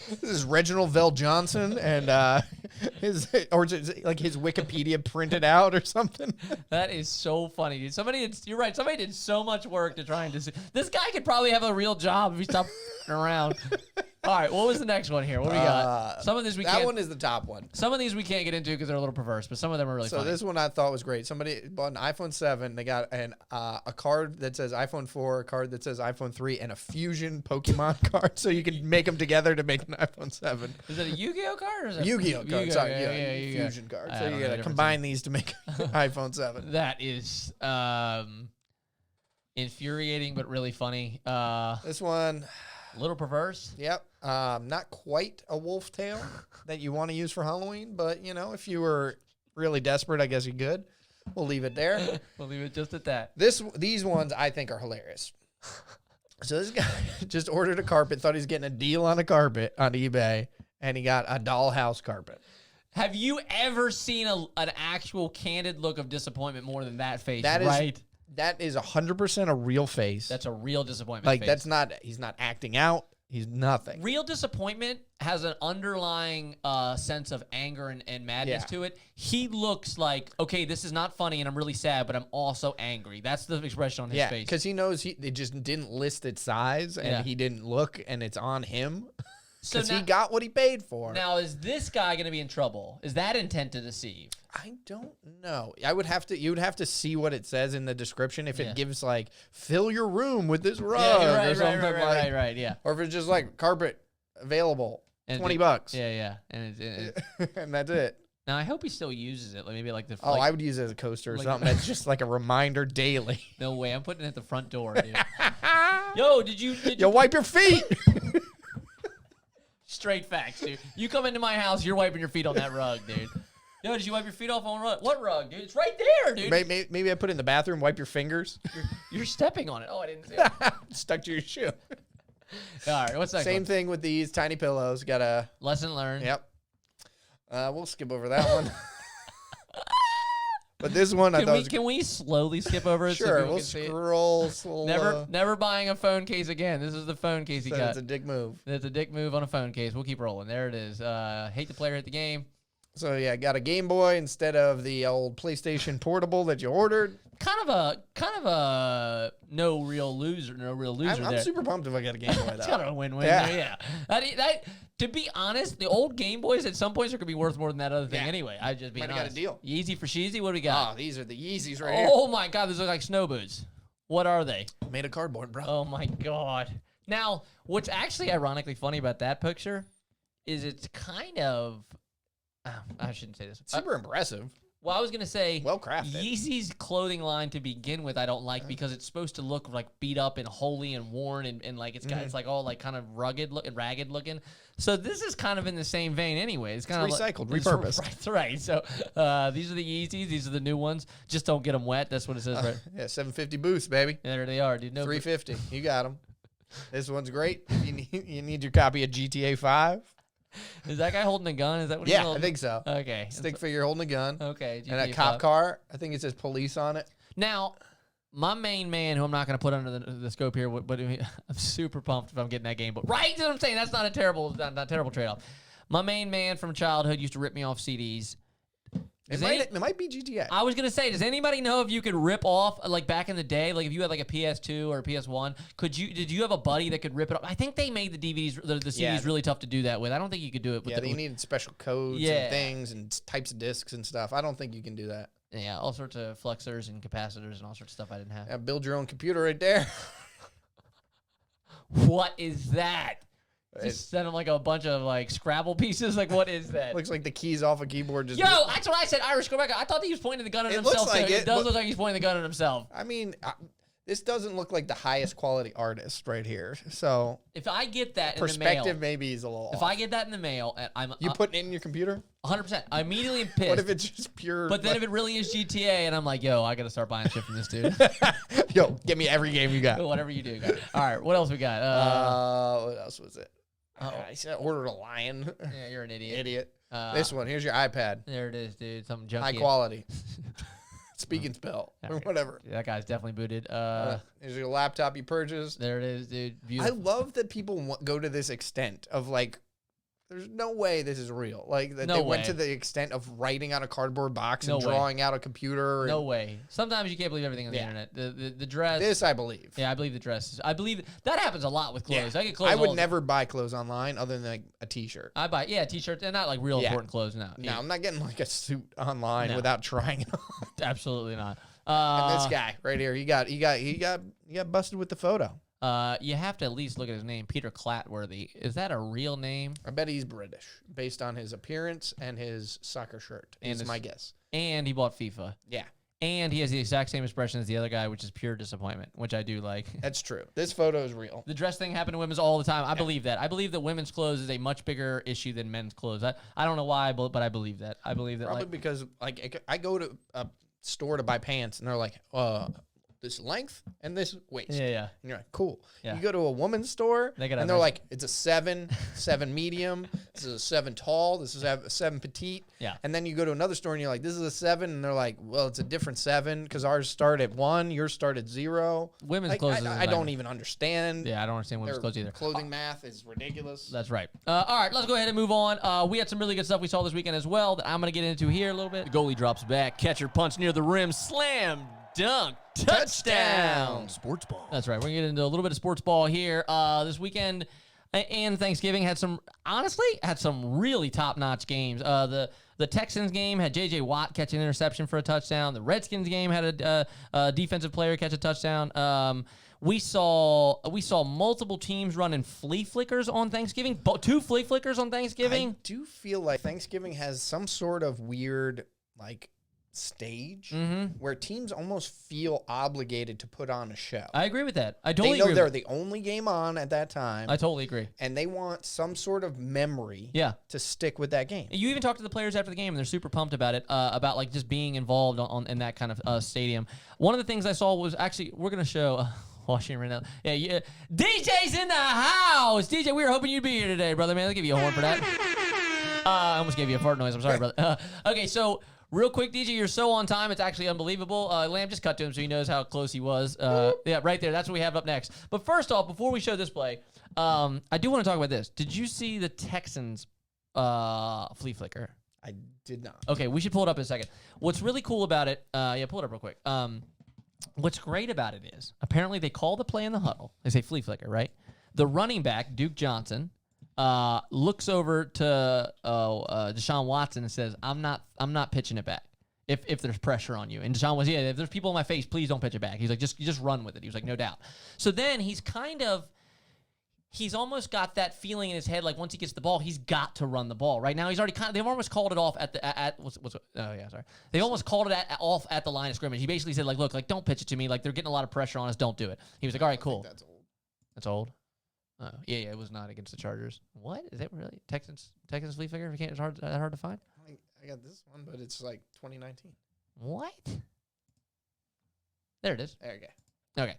[SPEAKER 2] This is Reginald Vell Johnson and his like his Wikipedia printed out or something.
[SPEAKER 3] That is so funny, dude. You're right. Somebody did so much work to try and this guy could probably have a real job if he stopped around. All right, what was the next one here? What do we got? Some of this
[SPEAKER 2] That one is the top one.
[SPEAKER 3] Some of these we can't get into because they're a little perverse, but some of them are really
[SPEAKER 2] So
[SPEAKER 3] funny.
[SPEAKER 2] this one I thought was great. Somebody bought an iPhone 7. They got a card that says iPhone 4, a card that says iPhone 3, and a Fusion Pokemon card. So you can make them together to make an iPhone 7.
[SPEAKER 3] Is it a Yu-Gi-Oh card or is it
[SPEAKER 2] Yu-Gi-Oh card. Sorry, yeah,
[SPEAKER 3] Yu-Gi-Oh.
[SPEAKER 2] Fusion card.
[SPEAKER 3] I
[SPEAKER 2] So
[SPEAKER 3] don't
[SPEAKER 2] you
[SPEAKER 3] know the
[SPEAKER 2] gotta
[SPEAKER 3] difference.
[SPEAKER 2] combine these to make iPhone 7.
[SPEAKER 3] That is infuriating but really funny.
[SPEAKER 2] This one,
[SPEAKER 3] Little perverse.
[SPEAKER 2] yep, not quite a wolf tail that you want to use for Halloween, but you know, if you were really desperate, I guess you could. We'll leave it there.
[SPEAKER 3] We'll leave it just at that.
[SPEAKER 2] These ones I think are hilarious. So this guy just ordered a carpet, thought he was getting a deal on a carpet on eBay, and he got a dollhouse carpet.
[SPEAKER 3] Have you ever seen an actual candid look of disappointment more than that face?
[SPEAKER 2] That is
[SPEAKER 3] right?
[SPEAKER 2] That is 100% a real face.
[SPEAKER 3] That's a real disappointment.
[SPEAKER 2] like
[SPEAKER 3] face.
[SPEAKER 2] that's not. He's not acting out. He's nothing.
[SPEAKER 3] Real disappointment has an underlying sense of anger and madness
[SPEAKER 2] Yeah.
[SPEAKER 3] to it. He looks like, okay, this is not funny and I'm really sad, but I'm also angry. That's the expression on his
[SPEAKER 2] Yeah,
[SPEAKER 3] face.
[SPEAKER 2] because he knows it just didn't list its size, and
[SPEAKER 3] Yeah.
[SPEAKER 2] he didn't look, and it's on him
[SPEAKER 3] So
[SPEAKER 2] because he
[SPEAKER 3] now-
[SPEAKER 2] got what he paid for.
[SPEAKER 3] Now, is this guy going to be in trouble? Is that intent to deceive?
[SPEAKER 2] I don't know. I would have to. You would have to see what it says in the description. If
[SPEAKER 3] Yeah.
[SPEAKER 2] it gives like fill your room with this rug
[SPEAKER 3] Yeah, you're
[SPEAKER 2] or
[SPEAKER 3] right,
[SPEAKER 2] something
[SPEAKER 3] right, yeah.
[SPEAKER 2] or if it's just like carpet available,
[SPEAKER 3] And
[SPEAKER 2] $20,
[SPEAKER 3] Yeah, yeah. And
[SPEAKER 2] and that's it.
[SPEAKER 3] now I hope he still uses it. Like maybe like the.
[SPEAKER 2] Oh,
[SPEAKER 3] like,
[SPEAKER 2] I would use it as a coaster or
[SPEAKER 3] like-
[SPEAKER 2] something. That's just like a reminder daily.
[SPEAKER 3] No way. I'm putting it at the front door, dude. Yo, did you
[SPEAKER 2] Yo, wipe your feet.
[SPEAKER 3] straight facts, dude? You come into my house, you're wiping your feet on that rug, dude. Yo, did you wipe your feet off on rug? What rug, dude? It's right there, dude.
[SPEAKER 2] Maybe I put it in the bathroom. Wipe your fingers.
[SPEAKER 3] You're stepping on it. Oh, I didn't see it.
[SPEAKER 2] Stuck to your shoe.
[SPEAKER 3] All right, what's that?
[SPEAKER 2] Same thing with these tiny pillows. Got a
[SPEAKER 3] Lesson learned.
[SPEAKER 2] yep. We'll skip over that one. But this one I thought was
[SPEAKER 3] Can we slowly skip over it? so
[SPEAKER 2] sure.
[SPEAKER 3] people
[SPEAKER 2] We'll
[SPEAKER 3] can see it?
[SPEAKER 2] scroll.
[SPEAKER 3] Never buying a phone case again. This is the phone case he
[SPEAKER 2] So
[SPEAKER 3] got.
[SPEAKER 2] it's a dick move.
[SPEAKER 3] It's a dick move on a phone case. We'll keep rolling. There it is. Hate the player, hate the game.
[SPEAKER 2] So yeah, got a Game Boy instead of the old PlayStation Portable that you ordered.
[SPEAKER 3] Kind of a no real loser
[SPEAKER 2] I'm
[SPEAKER 3] there.
[SPEAKER 2] super pumped if I got a Game Boy
[SPEAKER 3] It's
[SPEAKER 2] though.
[SPEAKER 3] kind of a win-win.
[SPEAKER 2] Yeah.
[SPEAKER 3] There, yeah. That to be honest, the old Game Boys at some points are gonna be worth more than that other thing
[SPEAKER 2] Yeah.
[SPEAKER 3] anyway. I just being
[SPEAKER 2] Might have got a
[SPEAKER 3] honest.
[SPEAKER 2] deal.
[SPEAKER 3] Yeezy for Sheezy. What do we got?
[SPEAKER 2] Oh, these are the Yeezys right
[SPEAKER 3] Oh my God, these look like snow boots. What are they?
[SPEAKER 2] here. Made of cardboard, bro.
[SPEAKER 3] Oh my God. Now, what's actually ironically funny about that picture is it's kind of. I shouldn't say this.
[SPEAKER 2] Super impressive.
[SPEAKER 3] Well, I was gonna say,
[SPEAKER 2] Well crafted.
[SPEAKER 3] Yeezy's clothing line to begin with, I don't like because it's supposed to look like beat up and holey and worn and like it's got
[SPEAKER 2] Mm-hmm.
[SPEAKER 3] it's like all like kind of rugged look and ragged looking. So this is kind of in the same vein anyway. It's kind of
[SPEAKER 2] recycled,
[SPEAKER 3] repurposed.
[SPEAKER 2] repurposed.
[SPEAKER 3] Right. So these are the Yeezys. These are the new ones. Just don't get them wet. That's what it says. Right
[SPEAKER 2] Yeah, 750 boost, baby.
[SPEAKER 3] there they are, dude. No,
[SPEAKER 2] 350. You got them. This one's great. You need your copy of GTA 5.
[SPEAKER 3] Is that guy holding a gun? Is that what he's
[SPEAKER 2] Yeah, I
[SPEAKER 3] holding?
[SPEAKER 2] think so.
[SPEAKER 3] Okay.
[SPEAKER 2] Stick figure holding a gun.
[SPEAKER 3] Okay.
[SPEAKER 2] And a
[SPEAKER 3] GTA
[SPEAKER 2] cop
[SPEAKER 3] 5.
[SPEAKER 2] car. I think it says police on it.
[SPEAKER 3] Now, my main man, who I'm not going to put under the scope here, but I'm super pumped if I'm getting that game. But right, that's what I'm saying. That's not a terrible, not terrible trade-off. My main man from childhood used to rip me off CDs.
[SPEAKER 2] It might be GTA.
[SPEAKER 3] I was gonna say, does anybody know if you could rip off, like back in the day, like if you had like a PS2 or a PS1, did you have a buddy that could rip it off? I think they made the DVDs, the CDs
[SPEAKER 2] Yeah.
[SPEAKER 3] really tough to do that with. I don't think you could do it with
[SPEAKER 2] Yeah, they needed special codes
[SPEAKER 3] Yeah.
[SPEAKER 2] and things and types of discs and stuff. I don't think you can do that.
[SPEAKER 3] yeah, all sorts of flexors and capacitors and all sorts of stuff I didn't have.
[SPEAKER 2] Yeah, build your own computer right there.
[SPEAKER 3] What is that?
[SPEAKER 2] It
[SPEAKER 3] Just send them like a bunch of like Scrabble pieces. Like, what is that?
[SPEAKER 2] looks like the keys off a keyboard. Just
[SPEAKER 3] Yo, that's what I said. Irish, go back. I thought he was pointing the gun at
[SPEAKER 2] It
[SPEAKER 3] himself.
[SPEAKER 2] looks like
[SPEAKER 3] too.
[SPEAKER 2] it,
[SPEAKER 3] It does
[SPEAKER 2] but-
[SPEAKER 3] look like he's pointing the gun at himself.
[SPEAKER 2] I mean, this doesn't look like the highest quality artist right here. So
[SPEAKER 3] If I get that in the
[SPEAKER 2] perspective
[SPEAKER 3] mail,
[SPEAKER 2] maybe is a little
[SPEAKER 3] if
[SPEAKER 2] off.
[SPEAKER 3] I get that in the mail, and I'm
[SPEAKER 2] You putting it in your computer?
[SPEAKER 3] 100%, I immediately am pissed.
[SPEAKER 2] What if it's just pure?
[SPEAKER 3] But then if it really is GTA, and I'm like, yo, I got to start buying shit from this dude.
[SPEAKER 2] yo, give me every game you got.
[SPEAKER 3] Whatever you do, guys. All right, what else we got?
[SPEAKER 2] What else was it?
[SPEAKER 3] Uh-oh.
[SPEAKER 2] I said ordered a lion.
[SPEAKER 3] Yeah, you're an idiot.
[SPEAKER 2] Idiot.
[SPEAKER 3] Uh,
[SPEAKER 2] This one. Here's your iPad.
[SPEAKER 3] There it is, dude. Something junky.
[SPEAKER 2] High quality. Speak and spell or
[SPEAKER 3] Alright.
[SPEAKER 2] whatever.
[SPEAKER 3] That guy's definitely booted.
[SPEAKER 2] Here's your laptop you purchased.
[SPEAKER 3] There it is, dude.
[SPEAKER 2] I
[SPEAKER 3] Beautiful.
[SPEAKER 2] love that people go to this extent of like, there's no way this is real. Like that
[SPEAKER 3] No
[SPEAKER 2] they went
[SPEAKER 3] way.
[SPEAKER 2] to the extent of writing on a cardboard box
[SPEAKER 3] No
[SPEAKER 2] and
[SPEAKER 3] way.
[SPEAKER 2] drawing out a computer.
[SPEAKER 3] No
[SPEAKER 2] and
[SPEAKER 3] way. Sometimes you can't believe everything on the
[SPEAKER 2] Yeah.
[SPEAKER 3] internet. The dress.
[SPEAKER 2] This I believe.
[SPEAKER 3] Yeah, I believe the dress. I believe that happens a lot with clothes. I get clothes.
[SPEAKER 2] I
[SPEAKER 3] all
[SPEAKER 2] would
[SPEAKER 3] the-
[SPEAKER 2] never buy clothes online other than like a T-shirt.
[SPEAKER 3] I buy t-shirts and not like real
[SPEAKER 2] Yeah.
[SPEAKER 3] important clothes. No,
[SPEAKER 2] No, I'm not getting like a suit online
[SPEAKER 3] No.
[SPEAKER 2] without trying it on.
[SPEAKER 3] absolutely not.
[SPEAKER 2] And this guy right here, he got busted with the photo.
[SPEAKER 3] You have to at least look at his name, Peter Clatworthy. Is that a real name?
[SPEAKER 2] I bet he's British based on his appearance and his soccer shirt.
[SPEAKER 3] And
[SPEAKER 2] Is
[SPEAKER 3] his-
[SPEAKER 2] my guess.
[SPEAKER 3] And he bought FIFA.
[SPEAKER 2] Yeah,
[SPEAKER 3] And he has the exact same expression as the other guy, which is pure disappointment, which I do like.
[SPEAKER 2] that's true. This photo is real.
[SPEAKER 3] The dress thing happened to women's all the time. I believe that. I believe that women's clothes is a much bigger issue than men's clothes. I don't know why, but I believe that. I believe that.
[SPEAKER 2] Probably
[SPEAKER 3] Like,
[SPEAKER 2] because like I go to a store to buy pants and they're like, this length and this waist.
[SPEAKER 3] yeah.
[SPEAKER 2] And you're like, cool.
[SPEAKER 3] Yeah.
[SPEAKER 2] You go to a woman's store
[SPEAKER 3] They gotta
[SPEAKER 2] and they're
[SPEAKER 3] measure-
[SPEAKER 2] like, it's a 7 medium, this is a 7 tall, this is a 7 petite.
[SPEAKER 3] Yeah.
[SPEAKER 2] And then you go to another store and you're like, this is a 7, and they're like, well, it's a different 7 because ours start at 1, yours start at 0.
[SPEAKER 3] Women's
[SPEAKER 2] Like,
[SPEAKER 3] clothes is
[SPEAKER 2] I
[SPEAKER 3] like-
[SPEAKER 2] don't even understand.
[SPEAKER 3] Yeah, I don't understand women's
[SPEAKER 2] Their
[SPEAKER 3] clothes either.
[SPEAKER 2] clothing math is ridiculous.
[SPEAKER 3] That's right. All right, let's go ahead and move on. We had some really good stuff we saw this weekend as well that I'm going to get into here a little bit. The goalie drops back, catcher punch near the rim, slam, dunk, touchdown.
[SPEAKER 1] Sports ball.
[SPEAKER 3] That's right. We're going to get into a little bit of sports ball here. This weekend and Thanksgiving had some really top-notch games. The Texans game had J.J. Watt catch an interception for a touchdown. The Redskins game had a defensive player catch a touchdown. We saw multiple teams running flea flickers on Thanksgiving. 2 flea flickers on Thanksgiving.
[SPEAKER 2] I do feel like Thanksgiving has some sort of weird like stage where teams almost feel obligated to put on a show.
[SPEAKER 3] I agree with that. I
[SPEAKER 2] They
[SPEAKER 3] totally
[SPEAKER 2] know
[SPEAKER 3] agree.
[SPEAKER 2] they're the only game on at that time,
[SPEAKER 3] I totally agree.
[SPEAKER 2] and they want some sort of memory
[SPEAKER 3] Yeah.
[SPEAKER 2] to stick with that game.
[SPEAKER 3] You even talked to the players after the game, and they're super pumped about it, about like just being involved in that kind of stadium. One of the things I saw was actually we're gonna show. Washington right now. Yeah. DJ's in the house. DJ, we were hoping you'd be here today, brother. Man, I'll give you a horn for that. I almost gave you a fart noise. I'm sorry, brother. Okay, so real quick, DJ, you're so on time. It's actually unbelievable. Lamb, just cut to him so he knows how close he was. Yeah, right there. That's what we have up next. But first off, before we show this play, I do want to talk about this. Did you see the Texans flea flicker?
[SPEAKER 2] I did not.
[SPEAKER 3] Okay, we should pull it up in a second. What's really cool about it, yeah, pull it up real quick. What's great about it is apparently they call the play in the huddle. They say flea flicker, right? The running back, Duke Johnson, looks over to Deshaun Watson and says, I'm not pitching it back if there's pressure on you. And Deshaun was, yeah, if there's people in my face, please don't pitch it back. He's like, just run with it. He was like, no doubt. So then he's almost got that feeling in his head, like once he gets the ball, he's got to run the ball. Right now, he's already they've almost called it off They almost called it off at the line of scrimmage. He basically said, like, look, like, don't pitch it to me. Like, they're getting a lot of pressure on us. Don't do it. He was like, all right, cool.
[SPEAKER 2] That's old.
[SPEAKER 3] That's old. Oh, yeah, it was not against the Chargers. What? Is that really? Texans flea flicker? If you can't, it's hard to find?
[SPEAKER 2] I got this one, but it's like 2019.
[SPEAKER 3] What? There it is.
[SPEAKER 2] There you go.
[SPEAKER 3] Okay.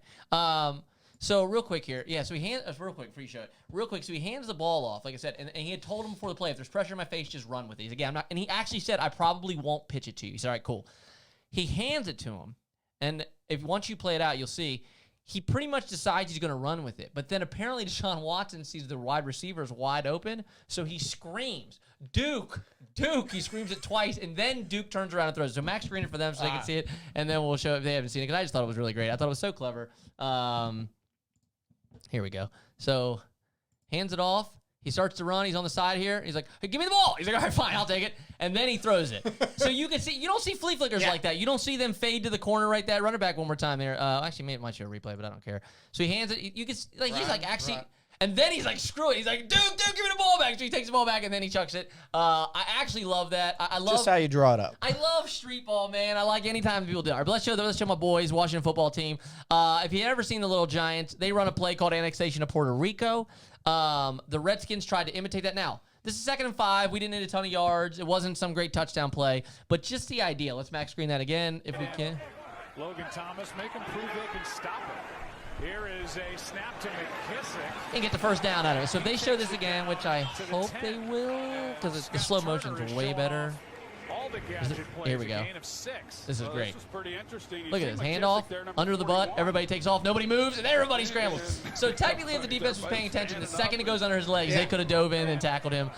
[SPEAKER 3] So real quick here, yeah. So he hands real quick before you show it. Real quick, so he hands the ball off, like I said, and he had told him before the play, if there's pressure in my face, just run with it. He's like, yeah, I'm not. And he actually said, I probably won't pitch it to you. He said, all right, cool. He hands it to him, and if once you play it out, you'll see he pretty much decides he's going to run with it. But then apparently Deshaun Watson sees the wide receiver is wide open, so he screams, Duke. He screams it twice, and then Duke turns around and throws it. So Max screened it for them so they can see it, and then we'll show it if they haven't seen it, because I just thought it was really great. I thought it was so clever. Here we go. So hands it off. He starts to run. He's on the side here. He's like, hey, give me the ball. He's like, all right, fine, I'll take it. And then he throws it. So you can see, you don't see flea flickers like that. You don't see them fade to the corner right there. Run it back one more time there. Actually, it might show a replay, but I don't care. So he hands it. You can, like, he's like, actually, and then he's like, screw it. He's like, Duke, give me the ball back. So he takes the ball back, and then he chucks it. I actually love that. I love
[SPEAKER 2] Just how you draw it up.
[SPEAKER 3] I love street ball, man. I like any time people do it. All right, but let's show my boys, Washington football team. If you've ever seen the Little Giants, they run a play called Annexation of Puerto Rico. The Redskins tried to imitate that. Now, this is 2nd and 5. We didn't hit a ton of yards. It wasn't some great touchdown play, but just the idea. Let's max screen that again if we can.
[SPEAKER 5] Logan Thomas, make them prove they can stop it. Here is a snap to McKissick.
[SPEAKER 3] And get the first down out of it. So if they show this again, which I hope they will, because the slow motion's way better.
[SPEAKER 5] All the gadget plays,
[SPEAKER 3] Here we go.
[SPEAKER 5] a gain of 6.
[SPEAKER 3] This is great.
[SPEAKER 5] This is pretty interesting. You
[SPEAKER 3] Look
[SPEAKER 5] see
[SPEAKER 3] at this
[SPEAKER 5] McKissick
[SPEAKER 3] handoff
[SPEAKER 5] there, number
[SPEAKER 3] under the butt.
[SPEAKER 5] 41.
[SPEAKER 3] Everybody takes off. Nobody moves, and everybody scrambles. So technically, if the defense was paying attention, the second it goes under his legs, they could have dove in and tackled him.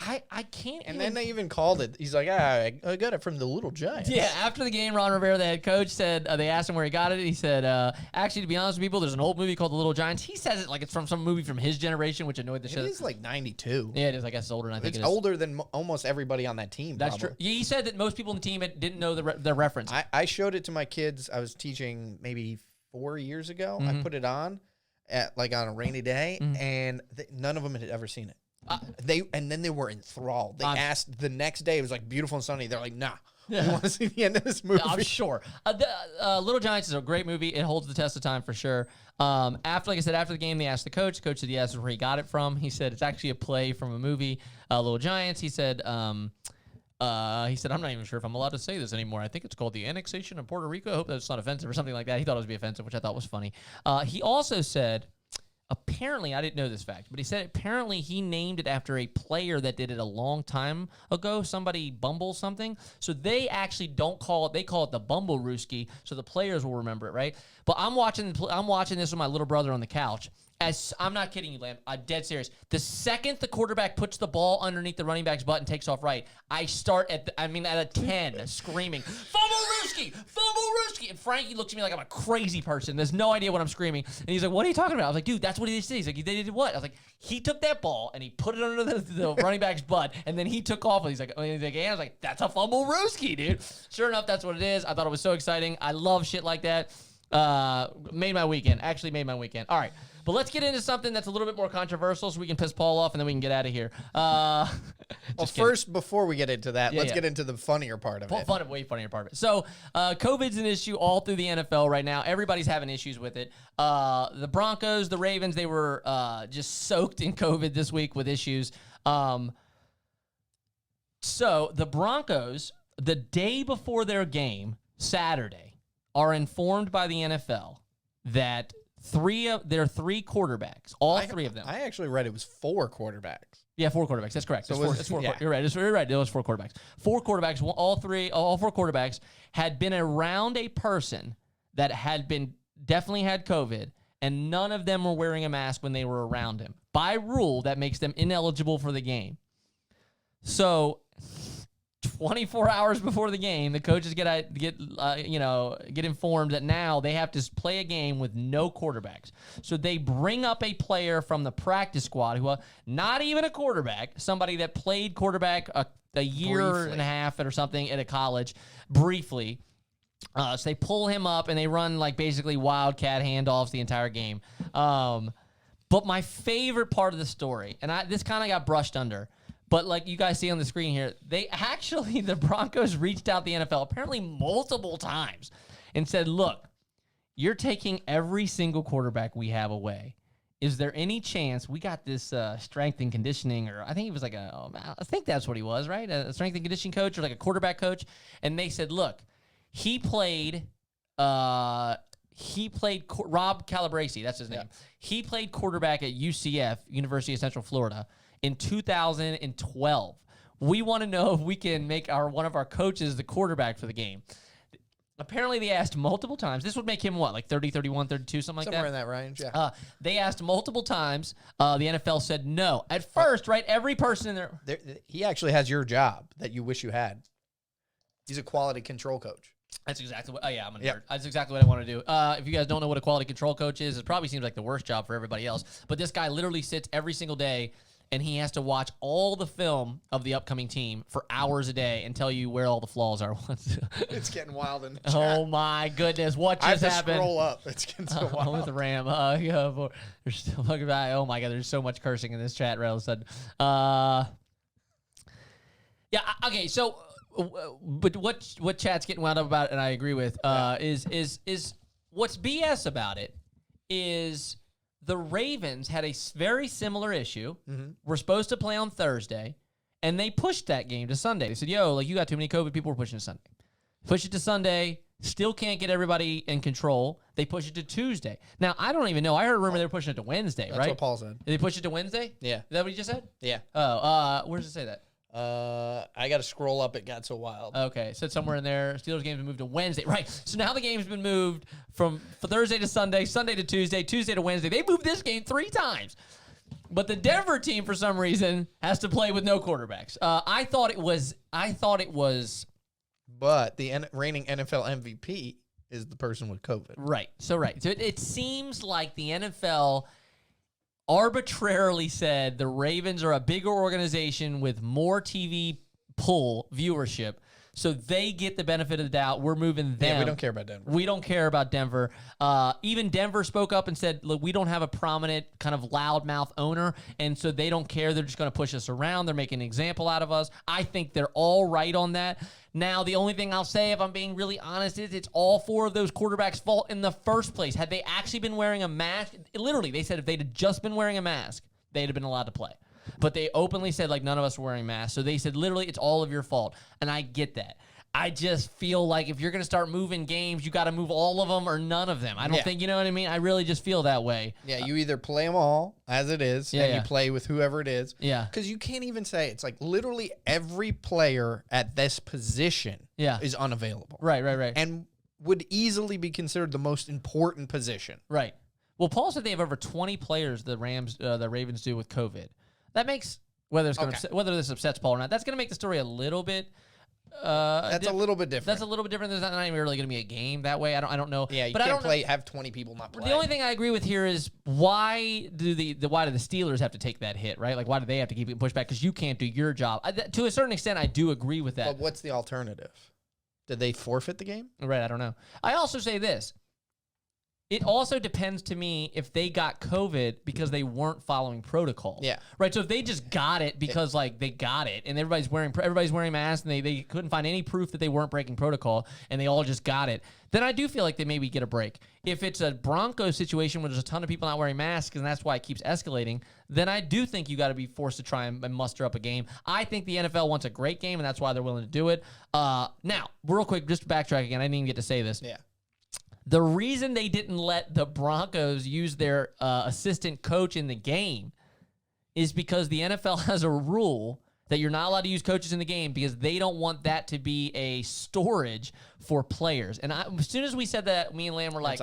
[SPEAKER 3] I can't.
[SPEAKER 2] And
[SPEAKER 3] even,
[SPEAKER 2] then they even called it. He's like, I got it from the Little Giants.
[SPEAKER 3] yeah. After the game, Ron Rivera, the head coach, said they asked him where he got it. He said, actually, to be honest with people, there's an old movie called The Little Giants. He says it like it's from some movie from his generation, which annoyed the
[SPEAKER 2] It
[SPEAKER 3] shit.
[SPEAKER 2] is like 92.
[SPEAKER 3] Yeah, it is. I guess it's older than I think
[SPEAKER 2] It's
[SPEAKER 3] it is.
[SPEAKER 2] older than almost everybody on that team.
[SPEAKER 3] That's
[SPEAKER 2] probably.
[SPEAKER 3] true. Yeah, he said that most people on the team didn't know the reference.
[SPEAKER 2] I showed it to my kids. I was teaching maybe 4 years ago.
[SPEAKER 3] Mm-hmm.
[SPEAKER 2] I put it on at like on a rainy day, and none of them had ever seen it. And then they were enthralled. They asked the next day. It was like beautiful and sunny. They're like, nah, we want to see the end of this movie.
[SPEAKER 3] I'm sure. Little Giants is a great movie. It holds the test of time for sure. After the game, they asked the coach. The coach said he asked where he got it from. He said it's actually a play from a movie, Little Giants. He said, I'm not even sure if I'm allowed to say this anymore. I think it's called the Annexation of Puerto Rico. I hope that's not offensive or something like that. He thought it would be offensive, which I thought was funny. He also said, apparently, I didn't know this fact, but he said apparently he named it after a player that did it a long time ago. Somebody Bumble something. So they actually don't call it. They call it the Bumble Rooski. So the players will remember it, right? But I'm watching this with my little brother on the couch. I'm not kidding you, Lamb. I'm dead serious. The second the quarterback puts the ball underneath the running back's butt and takes off right, I start at a 10 screaming, Fumble Rooski! Fumble Rooski! And Frankie looks at me like I'm a crazy person. There's no idea what I'm screaming. And he's like, what are you talking about? I was like, dude, that's what he did. He's like, they did what? I was like, he took that ball and he put it under the running back's butt, and then he took off. He's like, yeah. I was like, that's a Fumble Rooski, dude. Sure enough, that's what it is. I thought it was so exciting. I love shit like that. Made my weekend. Actually made my weekend. All right. But let's get into something that's a little bit more controversial so we can piss Paul off and then we can get out of here.
[SPEAKER 2] Well, first, before we get into that, let's
[SPEAKER 3] yeah.
[SPEAKER 2] get into the funnier part of it.
[SPEAKER 3] Way funnier part of it. So, COVID's an issue all through the NFL right now. Everybody's having issues with it. The Broncos, the Ravens, they were just soaked in COVID this week with issues. So, the Broncos, the day before their game, Saturday, are informed by the NFL that there are 3 quarterbacks, three of them.
[SPEAKER 2] I actually read it was 4 quarterbacks.
[SPEAKER 3] Yeah, 4 quarterbacks. That's correct.
[SPEAKER 2] So
[SPEAKER 3] It's four.
[SPEAKER 2] yeah.
[SPEAKER 3] You're right. You're right. It was 4 quarterbacks. 4 quarterbacks. All 4 quarterbacks had been around a person that definitely had COVID, and none of them were wearing a mask when they were around him. By rule, that makes them ineligible for the game. So, 24 hours before the game, the coaches get informed that now they have to play a game with no quarterbacks. So they bring up a player from the practice squad who, not even a quarterback, somebody that played quarterback a year and a half or something at a college briefly. So they pull him up and they run like basically wildcat handoffs the entire game. But my favorite part of the story, and this kind of got brushed under, but like you guys see on the screen here, the Broncos reached out the NFL apparently multiple times and said, look, you're taking every single quarterback we have away. Is there any chance we got this strength and conditioning, or I think he was like I think that's what he was, right? A strength and conditioning coach or like a quarterback coach. And they said, look, he played he played Rob Calabrese. That's his name. He played quarterback at UCF, University of Central Florida, in 2012. We want to know if we can make one of our coaches the quarterback for the game. Apparently, they asked multiple times. This would make him what, like 30, 31, 32, something like that?
[SPEAKER 2] Somewhere in that range, yeah.
[SPEAKER 3] They asked multiple times. The NFL said no. At first, right, every person in there.
[SPEAKER 2] He actually has your job that you wish you had. He's a quality control coach.
[SPEAKER 3] That's exactly what. Oh yeah, I'm a nerd.
[SPEAKER 2] Yep.
[SPEAKER 3] That's exactly what I want to do. If you guys don't know what a quality control coach is, it probably seems like the worst job for everybody else. But this guy literally sits every single day, and he has to watch all the film of the upcoming team for hours a day and tell you where all the flaws are.
[SPEAKER 2] It's getting wild in the chat.
[SPEAKER 3] Oh my goodness, what
[SPEAKER 2] I have
[SPEAKER 3] just
[SPEAKER 2] to
[SPEAKER 3] happened?
[SPEAKER 2] scroll up. It's getting so
[SPEAKER 3] With
[SPEAKER 2] wild.
[SPEAKER 3] the Ram. Yeah, there's still talking about. Oh my God, there's so much cursing in this chat right all of a sudden. Yeah. Okay. So, but what chat's getting wound up about, and I agree with, is what's BS about it is the Ravens had a very similar issue. We're supposed to play on Thursday, and they pushed that game to Sunday. They said, "Yo, like you got too many COVID people. We're pushing to Sunday." Push it to Sunday. Still can't get everybody in control. They push it to Tuesday. Now, I don't even know. I heard a rumor they were pushing it to Wednesday,
[SPEAKER 2] That's
[SPEAKER 3] right?
[SPEAKER 2] what Paul said.
[SPEAKER 3] Did they push it to Wednesday?
[SPEAKER 2] Yeah.
[SPEAKER 3] Is that what you just said?
[SPEAKER 2] Yeah.
[SPEAKER 3] Oh, where does it say that?
[SPEAKER 2] I got to scroll up. It got so wild.
[SPEAKER 3] Okay, it said somewhere in there, Steelers game's been moved to Wednesday. Right. So now the game's been moved from Thursday to Sunday, Sunday to Tuesday, Tuesday to Wednesday. They moved this game 3 times. But the Denver team, for some reason, has to play with no quarterbacks. I thought it was.
[SPEAKER 2] But the reigning NFL MVP is the person with COVID.
[SPEAKER 3] Right. So it seems like the NFL arbitrarily said the Ravens are a bigger organization with more TV pull viewership, so they get the benefit of the doubt. We're moving them.
[SPEAKER 2] Yeah, we don't care about Denver.
[SPEAKER 3] We don't care about Denver. Even Denver spoke up and said, look, we don't have a prominent kind of loudmouth owner, and so they don't care. They're just going to push us around. They're making an example out of us. I think they're all right on that. Now, the only thing I'll say, if I'm being really honest, is it's all 4 of those quarterbacks' fault in the first place. Had they actually been wearing a mask, literally, they said if they'd have just been wearing a mask, they'd have been allowed to play. But they openly said, like, none of us were wearing masks. So they said, literally, it's all of your fault. And I get that. I just feel like if you're going to start moving games, you got to move all of them or none of them. I don't think, you know what I mean? I really just feel that way.
[SPEAKER 2] Yeah, you either play them all as it is, and you play with whoever it is.
[SPEAKER 3] Yeah.
[SPEAKER 2] Because you can't even say, it's like literally every player at this position is unavailable.
[SPEAKER 3] Right.
[SPEAKER 2] And would easily be considered the most important position.
[SPEAKER 3] Right. Well, Paul said they have over 20 players the Ravens do with COVID. That makes, whether this upsets Paul or not, that's going to make the story a little bit
[SPEAKER 2] that's a little bit different.
[SPEAKER 3] That's a little bit different. There's not even really going to be a game that way. I don't know.
[SPEAKER 2] Yeah, you
[SPEAKER 3] but
[SPEAKER 2] can't have 20 people not play.
[SPEAKER 3] The only thing I agree with here is why do the Steelers have to take that hit, right? Like, why do they have to keep it pushed back? Because you can't do your job. To a certain extent, I do agree with that.
[SPEAKER 2] But what's the alternative? Did they forfeit the game?
[SPEAKER 3] Right, I don't know. I also say this. It also depends to me if they got COVID because they weren't following protocol.
[SPEAKER 2] Yeah.
[SPEAKER 3] Right. So if they just got it because they got it and everybody's wearing masks and they couldn't find any proof that they weren't breaking protocol and they all just got it, then I do feel like they maybe get a break. If it's a Broncos situation where there's a ton of people not wearing masks and that's why it keeps escalating, then I do think you got to be forced to try and muster up a game. I think the NFL wants a great game and that's why they're willing to do it. Now, real quick, just to backtrack again, I didn't even get to say this.
[SPEAKER 2] Yeah.
[SPEAKER 3] The reason they didn't let the Broncos use their assistant coach in the game is because the NFL has a rule that you're not allowed to use coaches in the game because they don't want that to be a storage for players. And as soon as we said that, me and Lamb were like,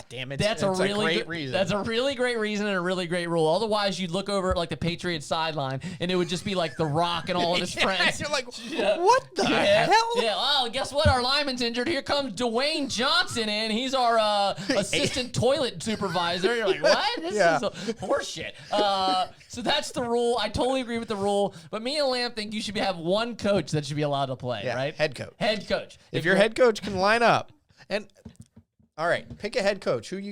[SPEAKER 2] damn it.
[SPEAKER 3] That's a really great reason. That's a really great reason and a really great rule. Otherwise, you'd look over at like the Patriots sideline and it would just be like The Rock and all of his friends.
[SPEAKER 2] You're like, what the hell?
[SPEAKER 3] Yeah, well, guess what? Our lineman's injured. Here comes Dwayne Johnson in. He's our assistant toilet supervisor. You're like, what? This is horseshit. So that's the rule. I totally agree with the rule. But me and Lamb think you should have one coach that should be allowed to play, right?
[SPEAKER 2] Head coach.
[SPEAKER 3] Head coach.
[SPEAKER 2] If your head coach can line up, and all right, pick a head coach. Who do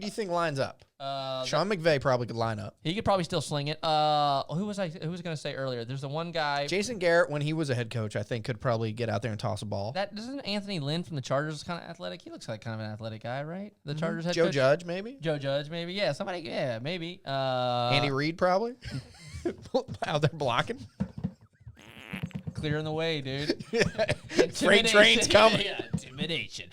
[SPEAKER 2] you think lines up? Sean McVay probably could line up.
[SPEAKER 3] He could probably still sling it. Who was going to say earlier? There's the one guy.
[SPEAKER 2] Jason Garrett, when he was a head coach, I think could probably get out there and toss a ball.
[SPEAKER 3] That doesn't Anthony Lynn from the Chargers kind of athletic? He looks like kind of an athletic guy, right? The Chargers head
[SPEAKER 2] Joe
[SPEAKER 3] coach?
[SPEAKER 2] Judge, maybe.
[SPEAKER 3] Joe Judge, maybe. Yeah, somebody. Yeah, maybe.
[SPEAKER 2] Andy Reid, probably. Out there blocking.
[SPEAKER 3] Clearing the way, dude.
[SPEAKER 2] Freight train's coming.
[SPEAKER 3] Yeah, intimidation.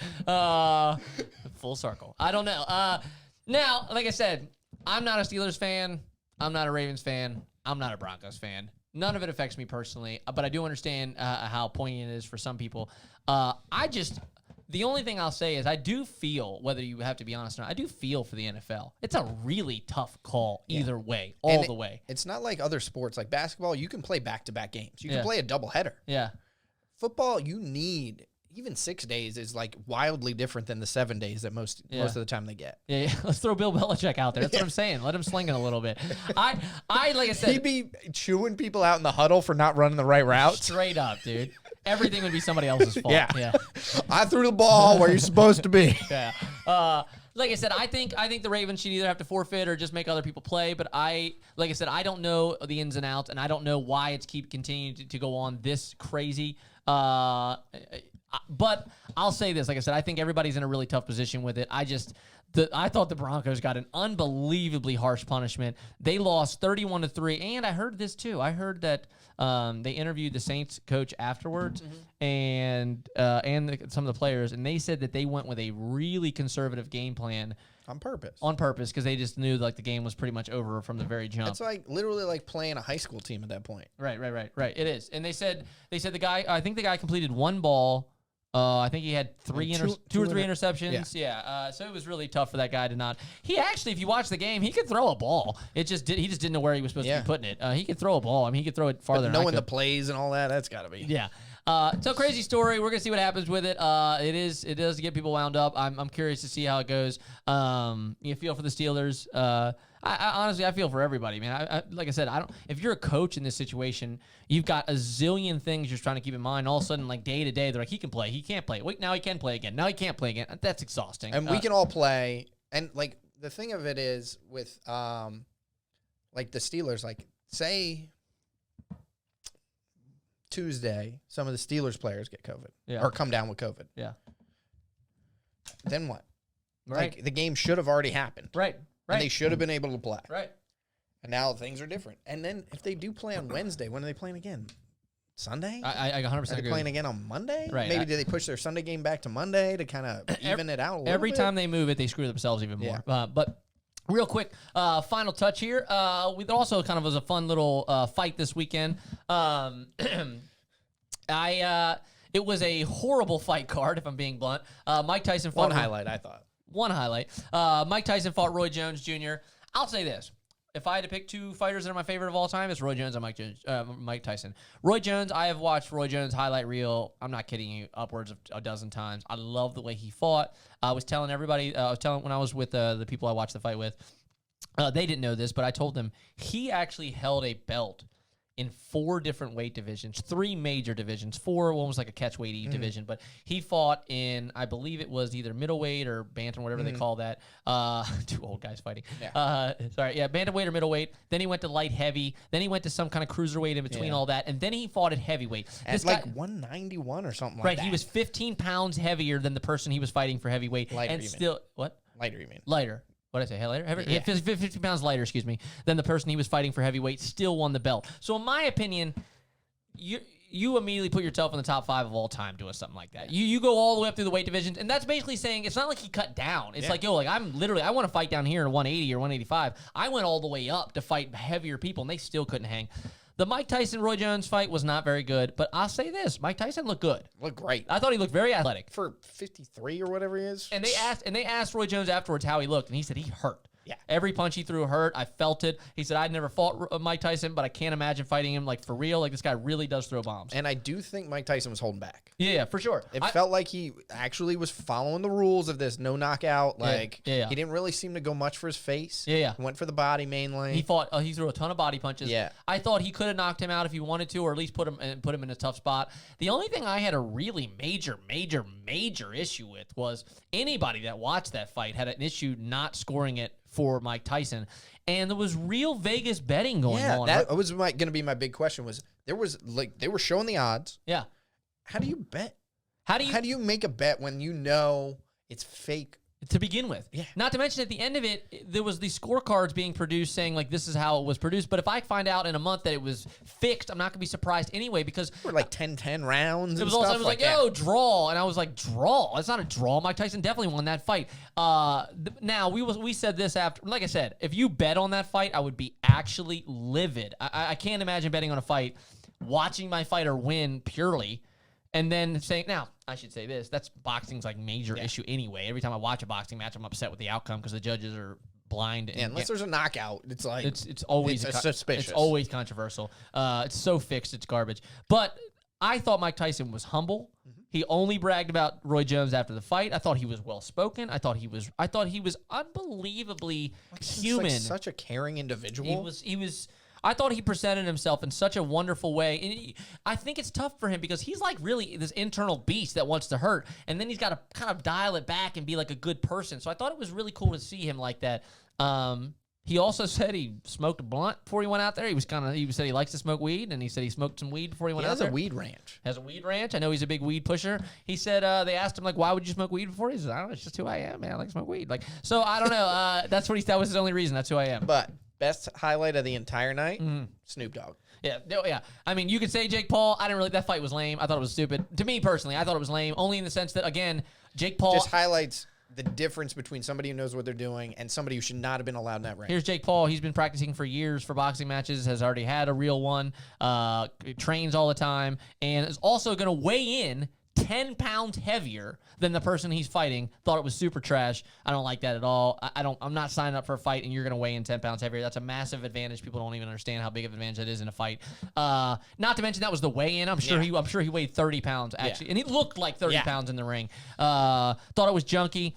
[SPEAKER 3] Full circle. I don't know. Now, like I said, I'm not a Steelers fan. I'm not a Ravens fan. I'm not a Broncos fan. None of it affects me personally, but I do understand how poignant it is for some people. The only thing I'll say is I do feel, whether you have to be honest or not, I do feel for the NFL. It's a really tough call either way, all the way.
[SPEAKER 2] It's not like other sports. Like basketball, you can play back-to-back games. You can
[SPEAKER 3] Yeah.
[SPEAKER 2] play a doubleheader.
[SPEAKER 3] Yeah.
[SPEAKER 2] Football, you need even 6 days is like wildly different than the 7 days that most of the time they get.
[SPEAKER 3] Yeah, let's throw Bill Belichick out there. That's what I'm saying. Let him sling it a little bit. I like I said,
[SPEAKER 2] He'd be chewing people out in the huddle for not running the right routes.
[SPEAKER 3] straight up, dude. Everything would be somebody else's fault.
[SPEAKER 2] Yeah.
[SPEAKER 3] Yeah.
[SPEAKER 2] I threw the ball where you're supposed to be.
[SPEAKER 3] Yeah. Like I said, I think the Ravens should either have to forfeit or just make other people play. But like I said, I don't know the ins and outs, and I don't know why it's continuing to go on this crazy. But I'll say this, like I said, I think everybody's in a really tough position with it. I thought the Broncos got an unbelievably harsh punishment. They lost 31-3, and I heard this too. I heard that they interviewed the Saints coach afterwards, and some of the players, and they said that they went with a really conservative game plan
[SPEAKER 2] On purpose.
[SPEAKER 3] because they just knew like the game was pretty much over from the very jump.
[SPEAKER 2] It's like literally like playing a high school team at that point.
[SPEAKER 3] Right. It is, and they said the guy. I think the guy completed one ball. I think he had two or three interceptions. Yeah. So it was really tough for that guy to not. He actually, if you watch the game, he could throw a ball. He just didn't know where he was supposed to be putting it. He could throw a ball. I mean, he could throw it farther.
[SPEAKER 2] But
[SPEAKER 3] than I
[SPEAKER 2] knowing the
[SPEAKER 3] could.
[SPEAKER 2] plays and all that, that's got to be.
[SPEAKER 3] Yeah. So crazy story. We're gonna see what happens with it. It does get people wound up. I'm curious to see how it goes. You feel for the Steelers. I honestly, I feel for everybody, man. I like I said, if you're a coach in this situation, you've got a zillion things you're trying to keep in mind. All of a sudden, like day to day, they're like, he can play, he can't play. Wait, now he can play again. Now he can't play again. That's exhausting.
[SPEAKER 2] And we can all play. And like the thing of it is with like the Steelers, like say Tuesday, some of the Steelers players get COVID or come down with COVID.
[SPEAKER 3] Yeah.
[SPEAKER 2] Then what?
[SPEAKER 3] Right.
[SPEAKER 2] Like the game should have already happened.
[SPEAKER 3] Right.
[SPEAKER 2] And they should have been able to play.
[SPEAKER 3] Right.
[SPEAKER 2] And now things are different. And then if they do play on Wednesday, when are they playing again? Sunday?
[SPEAKER 3] I 100%
[SPEAKER 2] Are they
[SPEAKER 3] agree.
[SPEAKER 2] playing again on Monday?
[SPEAKER 3] Right.
[SPEAKER 2] Maybe do they push their Sunday game back to Monday to kind of even it out a little
[SPEAKER 3] Every
[SPEAKER 2] bit?
[SPEAKER 3] time they move it, they screw themselves even more.
[SPEAKER 2] Yeah.
[SPEAKER 3] But real quick, final touch here. We also kind of was a fun little fight this weekend. It was a horrible fight card, if I'm being blunt. Mike Tyson fought
[SPEAKER 2] One highlight, I thought.
[SPEAKER 3] One highlight. Mike Tyson fought Roy Jones Jr. I'll say this. If I had to pick two fighters that are my favorite of all time, it's Roy Jones and Mike Tyson. Roy Jones, I have watched Roy Jones highlight reel, I'm not kidding you, upwards of a dozen times. I love the way he fought. I was telling everybody, when I was with the people I watched the fight with, they didn't know this, but I told them he actually held a belt in 4 different weight divisions, 3 major divisions, 4, one was like a catchweight division, but he fought in, I believe it was either middleweight or bantam, whatever they call that. 2 old guys fighting. Bantamweight or middleweight. Then he went to light heavy. Then he went to some kind of cruiserweight in between all that, and then he fought at heavyweight.
[SPEAKER 2] At like 191 or something like that.
[SPEAKER 3] Right, he was 15 pounds heavier than the person he was fighting for heavyweight.
[SPEAKER 2] Lighter,
[SPEAKER 3] and
[SPEAKER 2] you mean.
[SPEAKER 3] still, what?
[SPEAKER 2] Lighter, you mean?
[SPEAKER 3] Lighter. What did I say? Hey, lighter?
[SPEAKER 2] Yeah.
[SPEAKER 3] 50 pounds lighter, excuse me, than the person he was fighting for heavyweight, still won the belt. So in my opinion, you immediately put yourself in the top 5 of all time doing something like that. You go all the way up through the weight divisions, and that's basically saying it's not like he cut down. It's like, I want to fight down here in 180 or 185. I went all the way up to fight heavier people, and they still couldn't hang. The Mike Tyson-Roy Jones fight was not very good, but I'll say this. Mike Tyson looked good.
[SPEAKER 2] Looked great.
[SPEAKER 3] I thought he looked very athletic.
[SPEAKER 2] For 53 or whatever he is.
[SPEAKER 3] And they asked Roy Jones afterwards how he looked, and he said he hurt.
[SPEAKER 2] Yeah.
[SPEAKER 3] Every punch he threw hurt. I felt it. He said, I'd never fought Mike Tyson, but I can't imagine fighting him like for real. Like this guy really does throw bombs.
[SPEAKER 2] And I do think Mike Tyson was holding back.
[SPEAKER 3] Yeah, for sure.
[SPEAKER 2] It felt like he actually was following the rules of this no knockout. Like
[SPEAKER 3] Yeah.
[SPEAKER 2] he didn't really seem to go much for his face.
[SPEAKER 3] Yeah.
[SPEAKER 2] He went for the body mainly.
[SPEAKER 3] He fought. He threw a ton of body punches.
[SPEAKER 2] Yeah.
[SPEAKER 3] I thought he could have knocked him out if he wanted to, or at least put him in a tough spot. The only thing I had a really major issue with was anybody that watched that fight had an issue not scoring it for Mike Tyson, and there was real Vegas betting going on.
[SPEAKER 2] Yeah, that was going to be my big question. Was there was like they were showing the odds.
[SPEAKER 3] Yeah.
[SPEAKER 2] How do you bet?
[SPEAKER 3] How do you
[SPEAKER 2] make a bet when you know it's fake
[SPEAKER 3] to begin with.
[SPEAKER 2] Yeah.
[SPEAKER 3] Not to mention at the end of it, there was these scorecards being produced saying like this is how it was produced. But if I find out in a month that it was fixed, I'm not gonna be surprised anyway because
[SPEAKER 2] We're like 10-10 rounds.
[SPEAKER 3] it
[SPEAKER 2] and
[SPEAKER 3] was
[SPEAKER 2] stuff
[SPEAKER 3] also it was like,
[SPEAKER 2] that.
[SPEAKER 3] yo, draw, and I was like, draw? It's not a draw. Mike Tyson definitely won that fight. Now we said this after, like I said, if you bet on that fight, I would be actually livid. I can't imagine betting on a fight, watching my fighter win purely, and then saying, now, I should say this, that's boxing's like major issue anyway. Every time I watch a boxing match, I'm upset with the outcome because the judges are blind. And
[SPEAKER 2] Yeah, unless there's a knockout, it's like
[SPEAKER 3] it's always
[SPEAKER 2] it's suspicious.
[SPEAKER 3] It's always controversial. It's so fixed, it's garbage. But I thought Mike Tyson was humble. He only bragged about Roy Jones after the fight. I thought he was well spoken. I thought he was unbelievably human.
[SPEAKER 2] Like such a caring individual.
[SPEAKER 3] He was. I thought he presented himself in such a wonderful way. And I think it's tough for him because he's like really this internal beast that wants to hurt. And then he's got to kind of dial it back and be like a good person. So I thought it was really cool to see him like that. He also said he smoked a blunt before he went out there. He said he likes to smoke weed, and he said he smoked some weed before he went
[SPEAKER 2] He
[SPEAKER 3] out
[SPEAKER 2] has
[SPEAKER 3] there.
[SPEAKER 2] a weed ranch.
[SPEAKER 3] Has a weed ranch. I know he's a big weed pusher. He said they asked him like, "Why would you smoke weed before?" He said, "I don't know. It's just who I am, man. I like to smoke weed." Like, so I don't know. That was his only reason. That's who I am.
[SPEAKER 2] But best highlight of the entire night,
[SPEAKER 3] Mm-hmm.
[SPEAKER 2] Snoop Dogg.
[SPEAKER 3] Yeah, yeah. I mean, you could say Jake Paul. I didn't really. That fight was lame. I thought it was stupid. To me personally, I thought it was lame. Only in the sense that again, Jake Paul.
[SPEAKER 2] Just highlights the difference between somebody who knows what they're doing and somebody who should not have been allowed in that ring.
[SPEAKER 3] Here's Jake Paul. He's been practicing for years for boxing matches, has already had a real one, trains all the time, and is also going to weigh in 10 pounds heavier than the person he's fighting. Thought it was super trash. I don't like that at all. I'm not signing up for a fight and you're going to weigh in 10 pounds heavier. That's a massive advantage. People don't even understand how big of an advantage that is in a fight. Not to mention that was the weigh-in. I'm sure he weighed 30 pounds actually, and he looked like 30 pounds in the ring. Thought it was junky.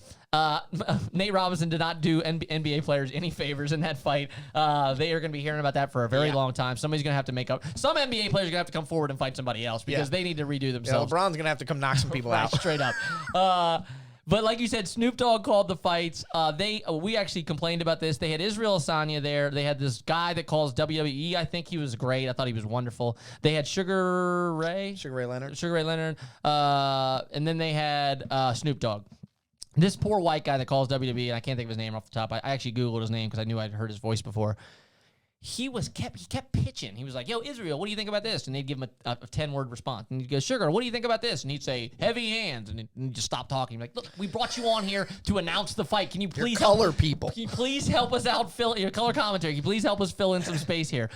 [SPEAKER 3] Nate Robinson did not do NBA players any favors in that fight. They are going to be hearing about that for a very long time. Somebody's going to have to make up. Some NBA players are going to have to come forward and fight somebody else because they need to redo
[SPEAKER 2] Yeah,
[SPEAKER 3] themselves.
[SPEAKER 2] LeBron's going to have to come knock some people
[SPEAKER 3] Right,
[SPEAKER 2] out.
[SPEAKER 3] straight up. But like you said, Snoop Dogg called the fights. We actually complained about this. They had Israel Adesanya there. They had this guy that calls WWE. I think he was great. I thought he was wonderful. They had Sugar Ray Leonard. And then they had Snoop Dogg. This poor white guy that calls WWE, and I can't think of his name off the top. I actually Googled his name because I knew I'd heard his voice before. He kept pitching. He was like, "Yo, Israel, what do you think about this?" And they'd give him a 10-word response. And he'd go, "Sugar, what do you think about this?" And he'd say, "Heavy hands." And he'd just stop talking. Like, "Look, we brought you on here to announce the fight. Can you please
[SPEAKER 2] color people.
[SPEAKER 3] Can you please help us out? Your color commentary. Can you please help us fill in some space here?"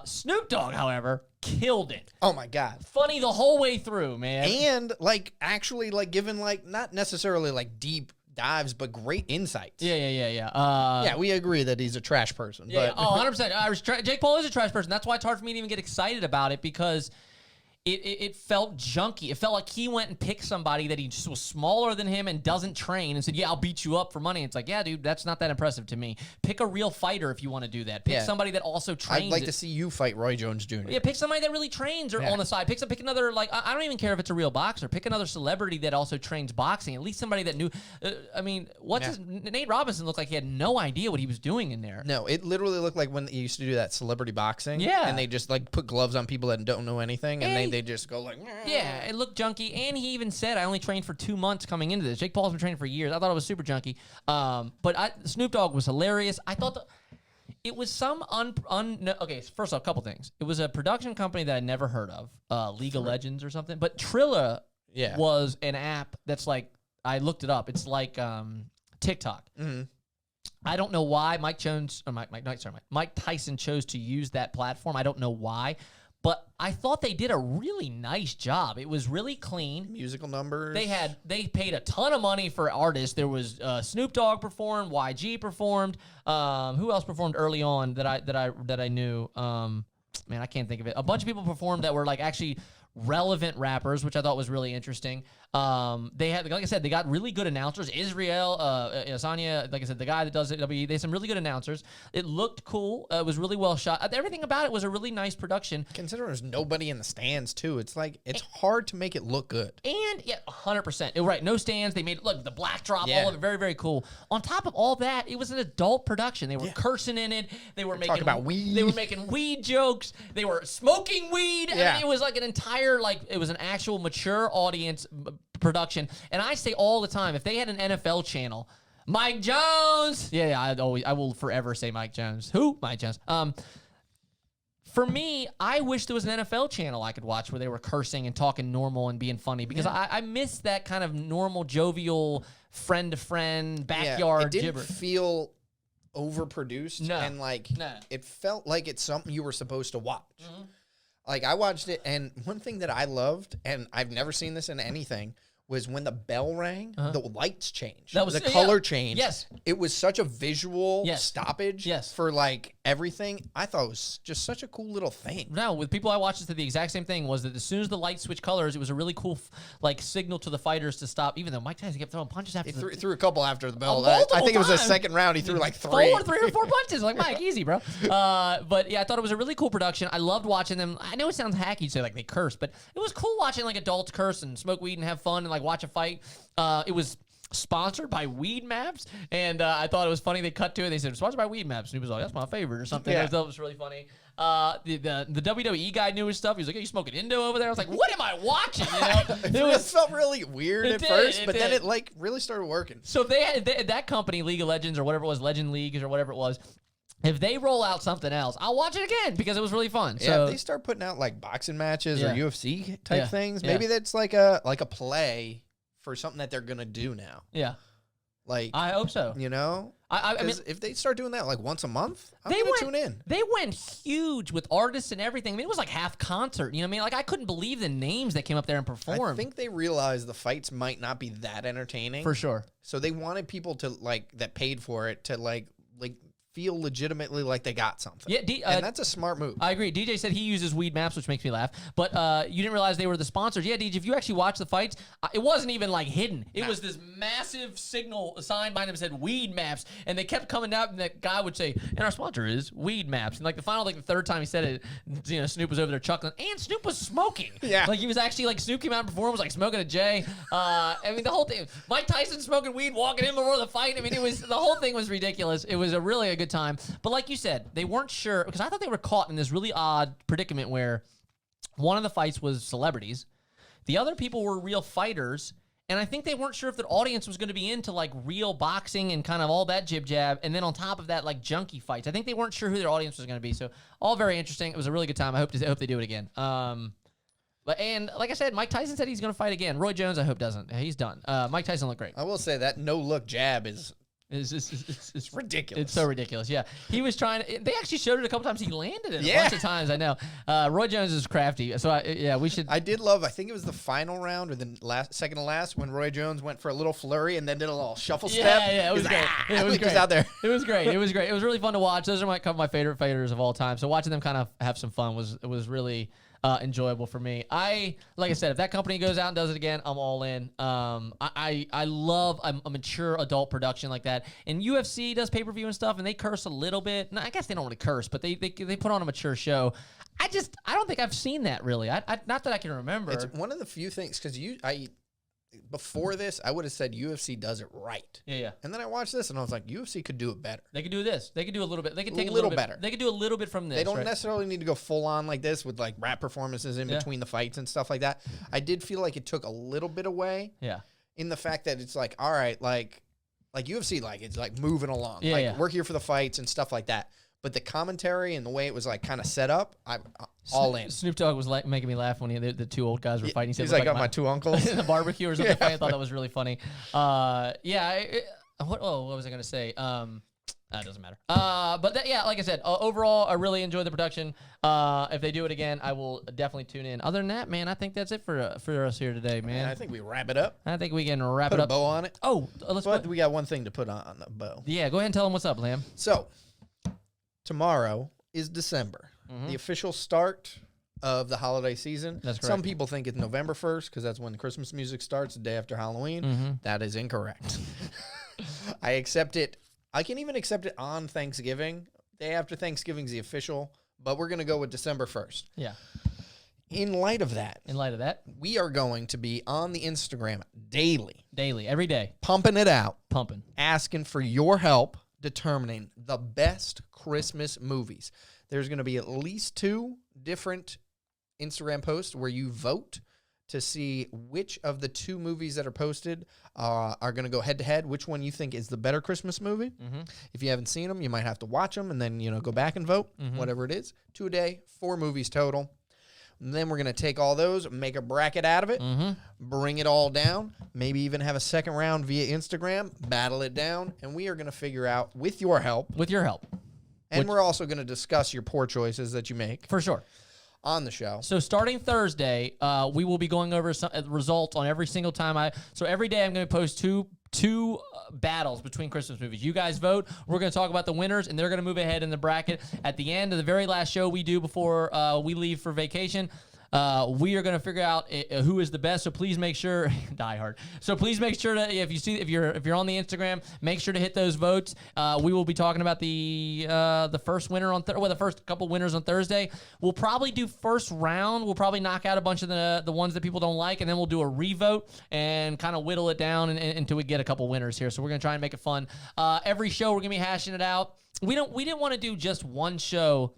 [SPEAKER 3] Snoop Dogg, however, killed it.
[SPEAKER 2] Oh my God.
[SPEAKER 3] Funny the whole way through, man.
[SPEAKER 2] And like actually like given like not necessarily like deep dives, but great insights.
[SPEAKER 3] Yeah.
[SPEAKER 2] Yeah, we agree that he's a trash person.
[SPEAKER 3] Yeah,
[SPEAKER 2] but
[SPEAKER 3] 100%. Jake Paul is a trash person. That's why it's hard for me to even get excited about it because it felt junky. It felt like he went and picked somebody that he just was smaller than him and doesn't train and said, "Yeah, I'll beat you up for money." It's like, yeah, dude, that's not that impressive to me. Pick a real fighter if you want to do that. Pick somebody that also trains.
[SPEAKER 2] I'd like to see you fight Roy Jones Jr.
[SPEAKER 3] Yeah, pick somebody that really trains or on the side. Pick another, like, I don't even care if it's a real boxer. Pick another celebrity that also trains boxing. At least somebody that knew. Nate Robinson looked like he had no idea what he was doing in there.
[SPEAKER 2] No, it literally looked like when they used to do that celebrity boxing.
[SPEAKER 3] Yeah.
[SPEAKER 2] And they just like put gloves on people that don't know anything and they just go like,
[SPEAKER 3] Yeah, it looked junky, and he even said, "I only trained for 2 months coming into this." Jake Paul's been training for years. I thought it was super junky. But Snoop Dogg was hilarious. I thought it was some okay. First off, a couple things. It was a production company that I never heard of, League of Legends or something. But Trilla was an app that's like, I looked it up. It's like TikTok.
[SPEAKER 2] Mm-hmm.
[SPEAKER 3] I don't know why Mike Tyson chose to use that platform. I don't know why. But I thought they did a really nice job. It was really clean.
[SPEAKER 2] musical numbers.
[SPEAKER 3] They paid a ton of money for artists. There was Snoop Dogg performed, YG performed. Who else performed early on that I knew? Man, I can't think of it. A bunch of people performed that were like actually relevant rappers, which I thought was really interesting. They had, like I said, they got really good announcers. Israel, Adesanya, like I said, the guy that does it, they had some really good announcers. It looked cool. It was really well shot. Everything about it was a really nice production.
[SPEAKER 2] Considering there's nobody in the stands too, it's like it's hard to make it look good.
[SPEAKER 3] And yeah, 100%. Right, no stands. They made look the black drop,
[SPEAKER 2] Yeah.
[SPEAKER 3] all of it, very very cool. On top of all that, it was an adult production. They were cursing in it. They were making
[SPEAKER 2] about weed.
[SPEAKER 3] They were making weed jokes. They were smoking weed. I
[SPEAKER 2] Yeah.
[SPEAKER 3] mean, it was like an entire it was an actual mature audience production. And I say all the time, if they had an NFL channel, Mike Jones. Yeah, I will forever say Mike Jones. Who? Mike Jones. For me, I wish there was an NFL channel I could watch where they were cursing and talking normal and being funny because I miss that kind of normal, jovial, friend-to-friend, backyard
[SPEAKER 2] it didn't
[SPEAKER 3] gibber.
[SPEAKER 2] feel overproduced.
[SPEAKER 3] No.
[SPEAKER 2] And like
[SPEAKER 3] No.
[SPEAKER 2] it felt like it's something you were supposed to watch. Like I watched it, and one thing that I loved, and I've never seen this in anything, was when the bell rang, the lights changed.
[SPEAKER 3] That was-
[SPEAKER 2] the
[SPEAKER 3] yeah.
[SPEAKER 2] color changed.
[SPEAKER 3] Yes.
[SPEAKER 2] It was such a visual
[SPEAKER 3] Yes.
[SPEAKER 2] stoppage
[SPEAKER 3] Yes.
[SPEAKER 2] for like everything. I thought it was just such a cool little thing.
[SPEAKER 3] No, with people I watched, the exact same thing was that as soon as the lights switched colors, it was a really cool like signal to the fighters to stop. Even though Mike Tyson kept throwing punches after
[SPEAKER 2] He
[SPEAKER 3] the
[SPEAKER 2] threw a couple after the bell.
[SPEAKER 3] multiple
[SPEAKER 2] I think it was the
[SPEAKER 3] times.
[SPEAKER 2] second round. He threw like three.
[SPEAKER 3] three or four punches. Like, Mike, easy, bro. But yeah, I thought it was a really cool production. I loved watching them. I know it sounds hacky to say like they curse, but it was cool watching like adults curse and smoke weed and have fun and like watch a fight. It was sponsored by Weed Maps, and I thought it was funny. They cut to it. They said sponsored by Weed Maps, and he was like, "That's my favorite" or something.
[SPEAKER 2] Yeah.
[SPEAKER 3] I thought it was really funny. The WWE guy knew his stuff. He was like, "Are you smoking Indo over there?" I was like, "What am I watching?" You know,
[SPEAKER 2] It felt really weird
[SPEAKER 3] It
[SPEAKER 2] at
[SPEAKER 3] did,
[SPEAKER 2] first,
[SPEAKER 3] it
[SPEAKER 2] but then
[SPEAKER 3] did.
[SPEAKER 2] it like really started working.
[SPEAKER 3] So if they had that company, League of Legends or whatever it was, Legend Leagues or whatever it was. If they roll out something else, I'll watch it again because it was really fun.
[SPEAKER 2] Yeah,
[SPEAKER 3] So
[SPEAKER 2] if they start putting out like boxing matches
[SPEAKER 3] Yeah.
[SPEAKER 2] or UFC type
[SPEAKER 3] Yeah.
[SPEAKER 2] things,
[SPEAKER 3] Yeah.
[SPEAKER 2] maybe that's like a play for something that they're gonna do now.
[SPEAKER 3] yeah,
[SPEAKER 2] Like
[SPEAKER 3] I hope so.
[SPEAKER 2] you know,
[SPEAKER 3] I mean,
[SPEAKER 2] 'cause if they start doing that like once a month, I'm
[SPEAKER 3] they
[SPEAKER 2] gonna
[SPEAKER 3] went
[SPEAKER 2] tune in.
[SPEAKER 3] They went huge with artists and everything. I mean, it was like half concert. You know what I mean? Like I couldn't believe the names that came up there and performed.
[SPEAKER 2] I think they realized the fights might not be that entertaining,
[SPEAKER 3] for sure.
[SPEAKER 2] so they wanted people to like that paid for it to like feel legitimately like they got something.
[SPEAKER 3] Yeah,
[SPEAKER 2] and that's a smart move.
[SPEAKER 3] I agree. DJ said he uses Weed Maps, which makes me laugh. But you didn't realize they were the sponsors. Yeah, DJ, if you actually watch the fights, it wasn't even like hidden. It was this massive signal sign behind them that said Weed Maps, and they kept coming out, and that guy would say, "And our sponsor is Weed Maps." And like the third time he said it, you know, Snoop was over there chuckling, and Snoop was smoking.
[SPEAKER 2] Yeah.
[SPEAKER 3] like he was actually like Snoop came out and performed, was like smoking a J. I mean, the whole thing. Mike Tyson smoking weed, walking in before the fight. I mean, the whole thing was ridiculous. It was really a good time. But like you said, they weren't sure because I thought they were caught in this really odd predicament where one of the fights was celebrities, the other people were real fighters, and I think they weren't sure if the audience was going to be into like real boxing and kind of all that jib jab, and then on top of that like junkie fights. I think they weren't sure who their audience was going to be. So all very interesting. It was a really good time. I hope they do it again. And like I said, Mike Tyson said he's going to fight again. Roy Jones, I hope doesn't. He's done. Mike Tyson looked great.
[SPEAKER 2] I will say that no look jab is
[SPEAKER 3] It's
[SPEAKER 2] ridiculous.
[SPEAKER 3] It's so ridiculous. Yeah, he was trying to. They actually showed it a couple times. He landed it a
[SPEAKER 2] Yeah.
[SPEAKER 3] bunch of times. I know. Roy Jones is crafty. So we should.
[SPEAKER 2] I did love. I think it was the final round or the second to last when Roy Jones went for a little flurry and then did a little shuffle step.
[SPEAKER 3] Yeah, it was
[SPEAKER 2] He's
[SPEAKER 3] great.
[SPEAKER 2] like,
[SPEAKER 3] It was
[SPEAKER 2] just
[SPEAKER 3] great
[SPEAKER 2] out there.
[SPEAKER 3] It was great. It was great. It was really fun to watch. Those are a couple of my favorite fighters of all time. So watching them kind of have some fun was really enjoyable for me. Like I said, if that company goes out and does it again, I'm all in. I love a mature adult production like that. And UFC does pay-per-view and stuff, and they curse a little bit. No, I guess they don't really curse, but they put on a mature show. I don't think I've seen that really. Not that I can remember.
[SPEAKER 2] It's one of the few things because before this I would have said UFC does it right.
[SPEAKER 3] Yeah.
[SPEAKER 2] And then I watched this and I was like, UFC could do it better.
[SPEAKER 3] They could do this. They could do a little bit. They could take a
[SPEAKER 2] Little
[SPEAKER 3] little bit
[SPEAKER 2] better.
[SPEAKER 3] They could do a little bit from this.
[SPEAKER 2] They don't
[SPEAKER 3] right?
[SPEAKER 2] necessarily need to go full on like this with like rap performances in
[SPEAKER 3] Yeah.
[SPEAKER 2] between the fights and stuff like that. I did feel like it took a little bit away
[SPEAKER 3] Yeah.
[SPEAKER 2] in the fact that it's like, all right, like UFC, like it's like moving along.
[SPEAKER 3] Yeah,
[SPEAKER 2] like
[SPEAKER 3] yeah.
[SPEAKER 2] we're here for the fights and stuff like that. But the commentary and the way it was like kind of set up, I'm all in.
[SPEAKER 3] Snoop Dogg was making me laugh when the two old guys were fighting. He said,
[SPEAKER 2] He's
[SPEAKER 3] "Look
[SPEAKER 2] like, got my two uncles.
[SPEAKER 3] in the barbecue or something.
[SPEAKER 2] Yeah.
[SPEAKER 3] I thought that was really funny. What was I gonna say? That doesn't matter. Like I said, overall, I really enjoyed the production. If they do it again, I will definitely tune in. Other than that, man, I think that's it for us here today, man.
[SPEAKER 2] And I think we wrap it up.
[SPEAKER 3] I think we can wrap
[SPEAKER 2] Put
[SPEAKER 3] it
[SPEAKER 2] a
[SPEAKER 3] up.
[SPEAKER 2] bow on it.
[SPEAKER 3] Oh, let's
[SPEAKER 2] But
[SPEAKER 3] put,
[SPEAKER 2] we got one thing to put on the bow.
[SPEAKER 3] yeah. Go ahead and tell them what's up, Lamb.
[SPEAKER 2] So, tomorrow is December, the official start of the holiday season.
[SPEAKER 3] That's
[SPEAKER 2] Some
[SPEAKER 3] correct.
[SPEAKER 2] people think it's November 1st because that's when the Christmas music starts, the day after Halloween.
[SPEAKER 3] Mm-hmm.
[SPEAKER 2] That is incorrect. I accept it. I can even accept it on Thanksgiving. Day after Thanksgiving is the official, but we're going to go with December 1st.
[SPEAKER 3] Yeah.
[SPEAKER 2] In light of that,
[SPEAKER 3] In light of that,
[SPEAKER 2] we are going to be on the Instagram daily,
[SPEAKER 3] daily, every day,
[SPEAKER 2] pumping it out,
[SPEAKER 3] pumping.
[SPEAKER 2] asking for your help determining the best Christmas movies. There's going to be at least 2 different Instagram posts where you vote to see which of the 2 movies that are posted are going to go head to head. Which one you think is the better Christmas movie? If you haven't seen them, you might have to watch them and then go back and vote. Whatever it is, 2 a day, 4 movies total. And then we're going to take all those, make a bracket out of it, bring it all down, maybe even have a second round via Instagram, battle it down, and we are going to figure out, with your help, and we're also going to discuss your poor choices that you make
[SPEAKER 3] For sure.
[SPEAKER 2] on the show.
[SPEAKER 3] So starting Thursday, we will be going over some results on every single time So every day I'm going to post two battles between Christmas movies. You guys vote. We're going to talk about the winners, and they're going to move ahead in the bracket. At the end of the very last show we do before we leave for vacation, we are going to figure out who is the best. So please make sure Die Hard. So please make sure that if you're on the Instagram, make sure to hit those votes. We will be talking about the first winner on the first couple winners on Thursday. We'll probably do first round. We'll probably knock out a bunch of the ones that people don't like, and then we'll do a revote and kind of whittle it down until we get a couple winners here. So we're going to try and make it fun. Every show we're going to be hashing it out. We didn't want to do just one show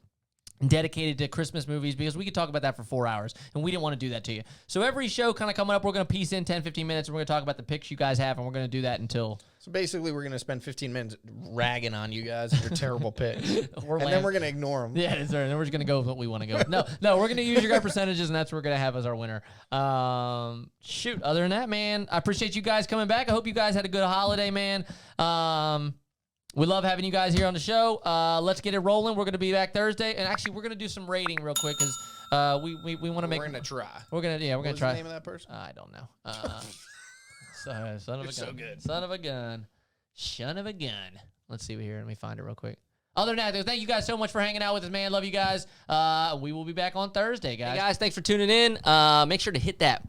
[SPEAKER 3] dedicated to Christmas movies because we could talk about that for 4 hours, and we didn't want to do that to you. So every show kind of coming up, we're going to piece in 10, 15 minutes, and we're going to talk about the picks you guys have, and we're going to do that until...
[SPEAKER 2] So basically, we're going to spend 15 minutes ragging on you guys and your terrible picks. And then we're going to ignore them.
[SPEAKER 3] Yeah, that's right. And then we're just going to go with what we want to go with. No, we're going to use your guys' percentages, and that's what we're going to have as our winner. Shoot, other than that, man, I appreciate you guys coming back. I hope you guys had a good holiday, man. We love having you guys here on the show. Let's get it rolling. We're going to be back Thursday. And actually, we're going to do some rating real quick because we want to make...
[SPEAKER 2] We're going to try.
[SPEAKER 3] We're going to try.
[SPEAKER 2] What's the name of that person?
[SPEAKER 3] I don't know. Son of a gun.
[SPEAKER 2] so good.
[SPEAKER 3] Son of a gun. Son of a gun. Let's see here. Let me find it real quick. Other than that, though, thank you guys so much for hanging out with us, man. Love you guys. We will be back on Thursday, guys.
[SPEAKER 1] Hey guys, thanks for tuning in. Make sure to hit that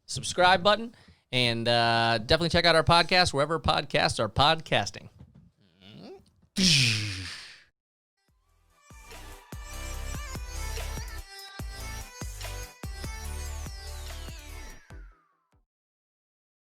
[SPEAKER 1] subscribe button and definitely check out our podcast wherever podcasts are podcasting.